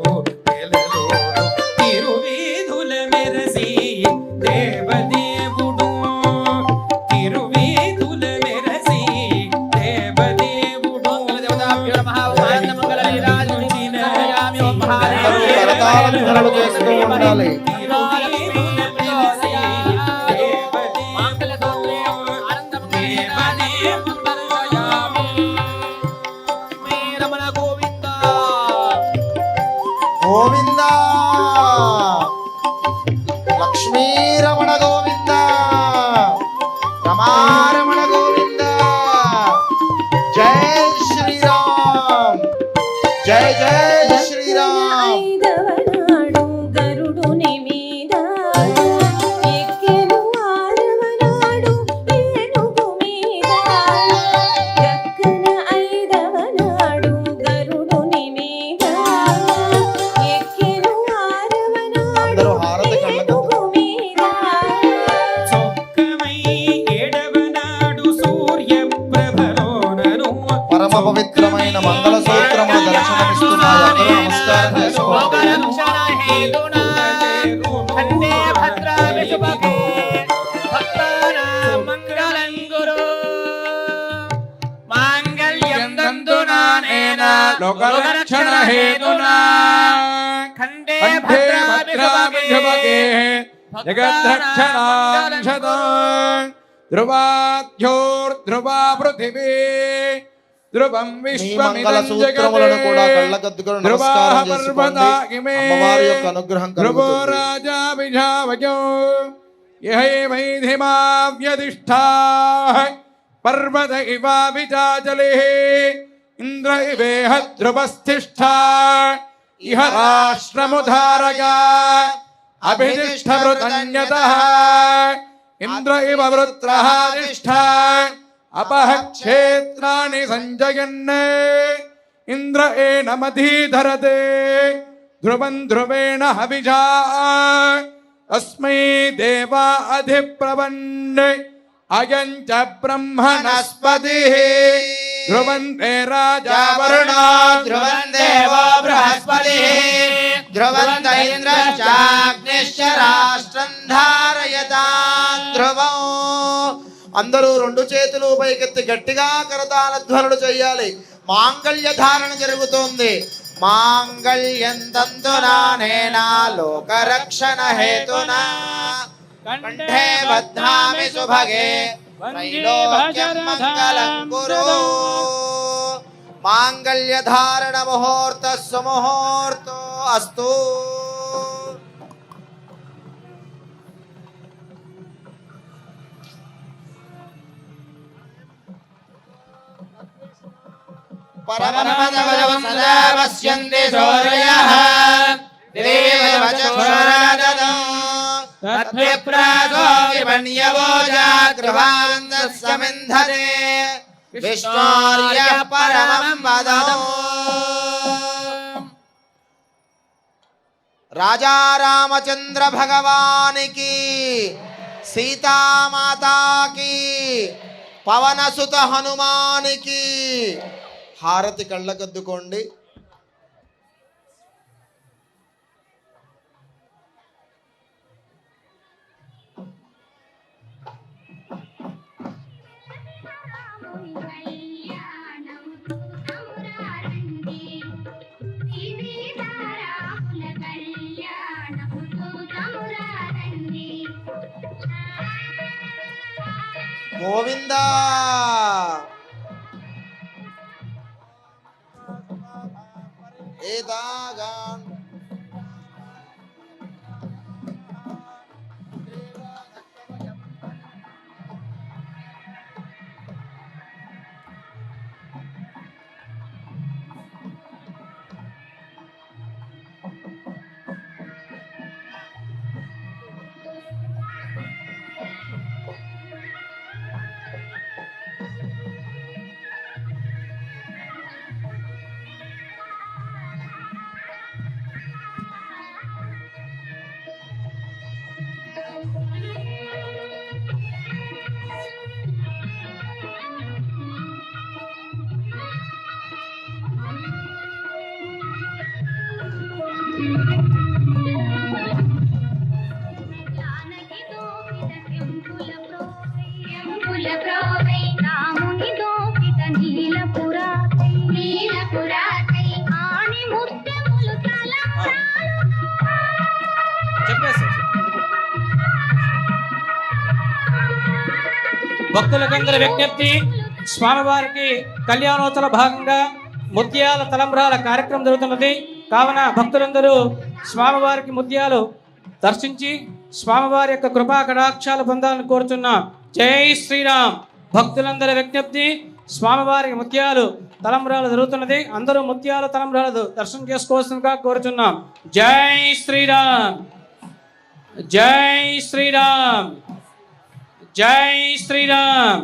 నెలలోడు తిరువీధుల మెరసి దేవదేవుడు తిరువీధుల మెరసి దేవదేవుడు అందరూ కరతాళ ధ్వనులు చేస్తూ ఉండాలి. తిరువీధుల మెరసి దేవదేవుడు గోవింద లక్ష్మీరమణ గోవింద రమారమణ గోవింద. జై శ్రీరామ్ జై జై శ్రీరామ్. ఐదవనాడు గరుడుని మీద ఎక్కెను ఆరవనాడు ఏనుగు మీద దక్కన ఐదవనాడు గరుడుని మీద ఎక్కెను ఆరవనాడు అందరూ హారతి కళ్ళకు ఏనుగు మీద చొక్కమై ఏడవనాడు సూర్యప్రభలోనను పరమ పవిత్రమైన మంగళ సూత్రములు దర్శనమిస్తున్నాయి. అందరూ నమస్కారం చేసుకోండి. లోకరక్షణ హేతునా ఖండే భద్రాభిషుభగే జగద్రక్షణాంశతో ధ్రువాధ్యోర్ధ్రువా పృథివీ ధ్రువం మీ మంగళ విశ్వమిదం సూత్రములను కూడా జగతే కళ్ళకద్దుకొని నమస్కారం చేసుకోండి. అమ్మవారి యొక్క అనుగ్రహం ధ్రువో కలుగుతుంది. రాజా విజావజో యహైమైధిమా వ్యధిష్ఠా పర్వత ఇవా విచాచలే ఇంద్ర ఇవేహ ధ్రువస్థిష్ఠా ఇహ రాష్ట్రముధారగా అభితిష్ఠమృతన్యతః ఇంద్ర ఇవ వృత్రః తిష్ఠా अपह क्षेत्राणि संजयन् इंद्र एनमधीधरते ధ్రువం ధ్రువేణ హవిషా తస్మై దేవా అధిప్రవన్నే అయం చ బ్రహ్మణస్పతి ధ్రువంతే రాజా వరుణో ధ్రువం దేవో బృహస్పతిః ధ్రువంత ఇంద్రశ్చాగ్నిశ్చ రాష్ట్రం ధారయతాం ధ్రువం. అందరూ రెండు చేతులు పైకెత్తి గట్టిగా కరతాళ ధ్వనులు చేయాలి. మాంగళ్య ధారణ జరుగుతోంది. మాంగళ్యం తంతునానేనా లోకరక్షణ హేతునా కంఠే బధ్నామి సుభగే త్రైలోక్యం మంగళం కురు. మాంగళ్య ధారణ ముహూర్త సుముహూర్తో అస్తు. పరమపదవదం సదా పశ్యంతి సూర్యః దేవ చక్షురాదదం తద్విప్రాసో విమన్యవో జాగృహాంతస్సమింధరే విష్ణోర్యః పరమం పదం. రాజా రామచంద్ర భగవానికి, సీతామాతాకి, పవనసుత హనుమానికి హారతి కళ్ళకద్దుకోండి. గోవిందా ఏదాగాన్ భక్తులకందరి విజ్ఞప్తి, స్వామివారికి కళ్యాణోత్సవ భాగంగా ముత్యాల తలంబ్రాల కార్యక్రమం జరుగుతున్నది. కావున భక్తులందరూ స్వామివారికి ముత్యాలు దర్శించి స్వామివారి యొక్క కృపా కటాక్షాలు పొందాలని కోరుచున్నాం. జై శ్రీరామ్. భక్తులందరి విజ్ఞప్తి, స్వామివారికి ముత్యాలు తలంబ్రాలు జరుగుతున్నది. అందరూ ముత్యాల తలంబ్రాలు దర్శనం చేసుకోవాల్సిందిగా కోరుచున్నాం. జై శ్రీరామ్, జై శ్రీరామ్, జై శ్రీరామ్.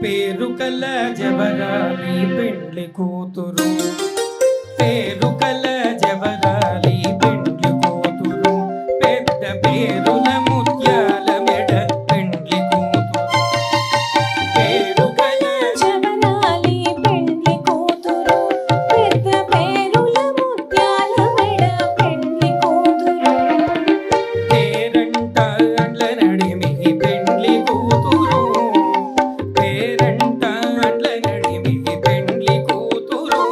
పేరుకల జవరాలి పెండ్లి కూతురు, పేరుకల జవరాలి పెండ్లి కూతురు, పెద్ద పేరుల ముత్యాల మెడ పెండ్లి కూతురు. పేరుకల జవరాలి పెండ్లి కూతురు, పెద్ద పేరుల ముత్యాల మెడ పెండ్లి కూతురు. పేరంట అండ్ల నడిమి పెండ్లి కూతురు, పేరంట అండ్ల నడిమి పెండ్లి కూతురు.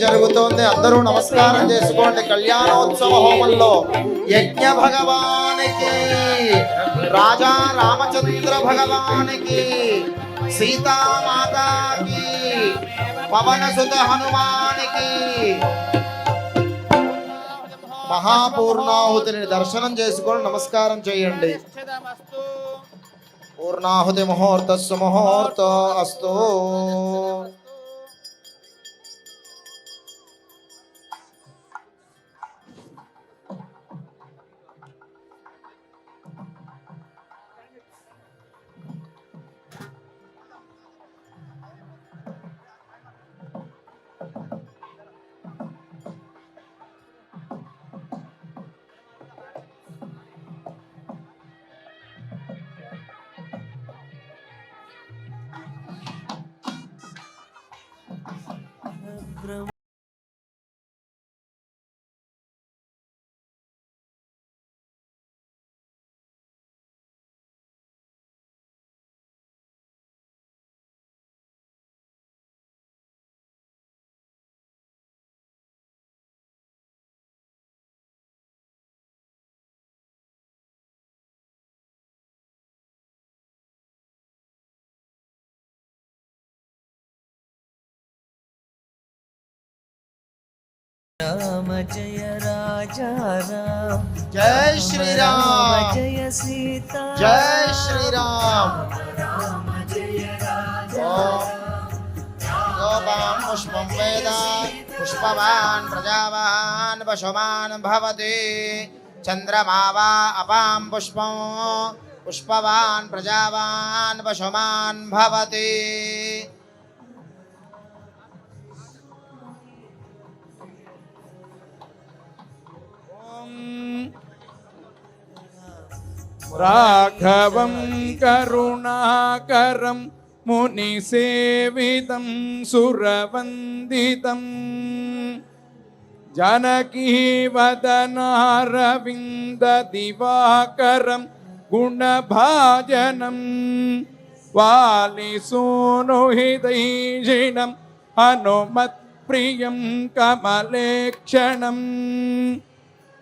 జరుగుతోంది. అందరూ నమస్కారం చేసుకోండి. కళ్యాణోత్సవ హోమంలో యజ్ఞ భగవానికి, రాజా రామచంద్ర భగవానికి, సీతామాతాకి, పవన సుత హనుమానికి మహాపూర్ణాహుతిని దర్శనం చేసుకొని నమస్కారం చేయండి. పూర్ణాహుతి ముహూర్తస్సు ముహూర్త అస్తు. రామ జయ రాజా రామ, జై శ్రీరామ్. జయ సీతా, జై శ్రీరామ్. గోపాం పుష్పం వేద పుష్పవాన్ ప్రజావాన్ పశుమాన్ భవతి. చంద్రమా వా అపాం పుష్పం పుష్పవాన్ ప్రజావాన్ పశుమాన్ భవతి. రాఘవం కరుణాకరం మునిసేవితం సురవందితం జానకీవదనారవింద దివాకరం గుణభాజనం వాలిసూనుహితైషిణం హనుమత్ప్రియం కమలేక్షణం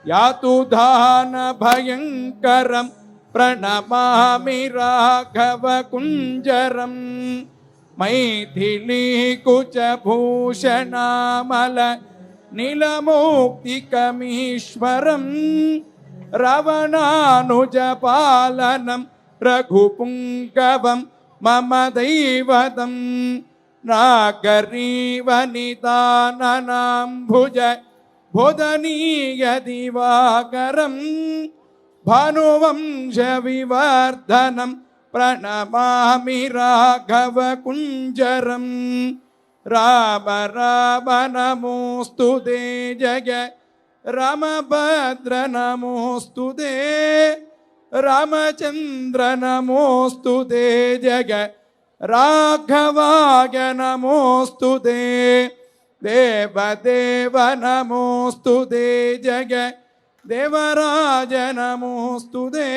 యాతుధాన భయంకరం ప్రణమామి రాఘవ కుంజరం మైథిలీ కుచభూషణామల నీలమౌక్తికమీశ్వరం రవణానుజపాలనం రఘుపుంగవం మమ దైవతం నాగరీవనితాననాంభుజ బోధనీయ దివాకరం భానువంశ వివర్ధనం ప్రణమామి రాఘవ కుంజరం రామ రామ నమోస్తుతే జయ రామభద్ర నమోస్తుతే రామచంద్ర నమోస్తుతే జయ రాఘవాయ నమోస్తుతే దేవదేవ నమోస్తుతే జయ దేవరాజ నమోస్తుతే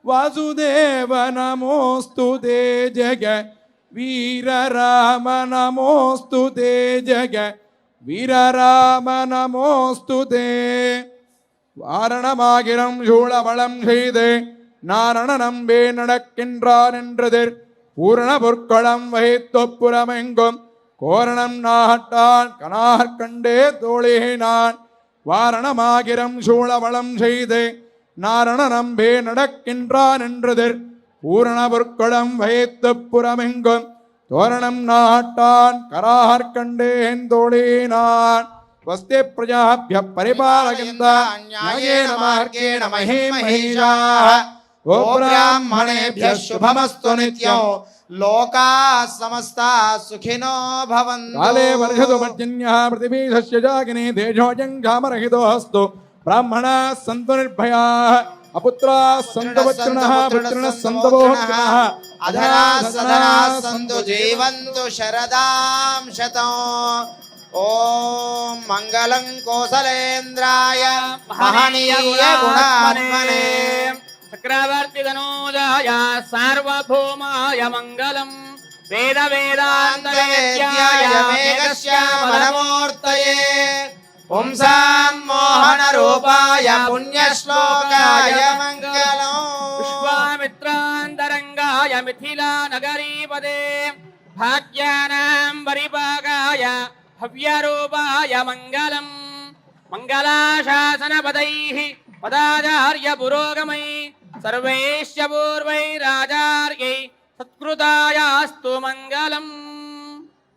వాసుదేవ నమోస్తుతే జయ వీరరామ నమోస్తుతే జయ వీరరామ నమోస్తుతే வாரணமாகிரம் சூழமளம் செய்து நாரணனம்பே நடக்கின்றான் என்றதிர் பூரண பொற்களம் வகித்தொப்புறமெங்கும் கோரணம் நாட்டான் கனார்கண்டே தோழினான் வாரணமாகிரம் சூழமளம் செய்து நாரணனம்பே நடக்கின்றான் என்றதிர் பூரண பொற்களம் வகித்தொப்புறமெங்கும் தோரணம் நாட்டான் கரார்கண்டேன் தோழினான் స్వస్తి ప్రజాభ్య పరిపాలయంతాం న్యాయేన మార్గేణ మహీం మహీషాః ఓ బ్రాహ్మణేభ్యః శుభమస్తు నిత్యం లోకాః సమస్తాః సుఖినో భవంతు. కాలే వర్షతు పర్జన్యః పృథివీ సస్యజాగినీ తేజోజం క్షామరహితోऽస్తు బ్రాహ్మణాः సంతు నిర్భయాः అపుత్రాः సంతు పుత్రిణः పుత్రిణः సంతు బహుపుత్రిణः అధనాः సధనాः సంతు జీవంతు శరదాం శతం. ఓం మంగళం కోసలేంద్రాయ మహనీయ గుణాత్మనే చక్రవర్తి ధనోజాయ సార్వభౌమాయ మంగళం వేద వేదాంత వేద్యాయ మేఘశ్యామలమూర్తయే పుంసాం మోహన రూపాయ పుణ్యశ్లోకాయ మంగళం విశ్వామిత్రాంతరంగాయ మిథిలా నగరీపదే భాగ్యానాం పరిపాకాయ హవ్యరూపాయ మంగళం మంగళాశాసనపదైః పదాచార్య పురోగమై సర్వైశ్చ పూర్వైరాచార్యై సత్కృతాయాస్తు మంగళం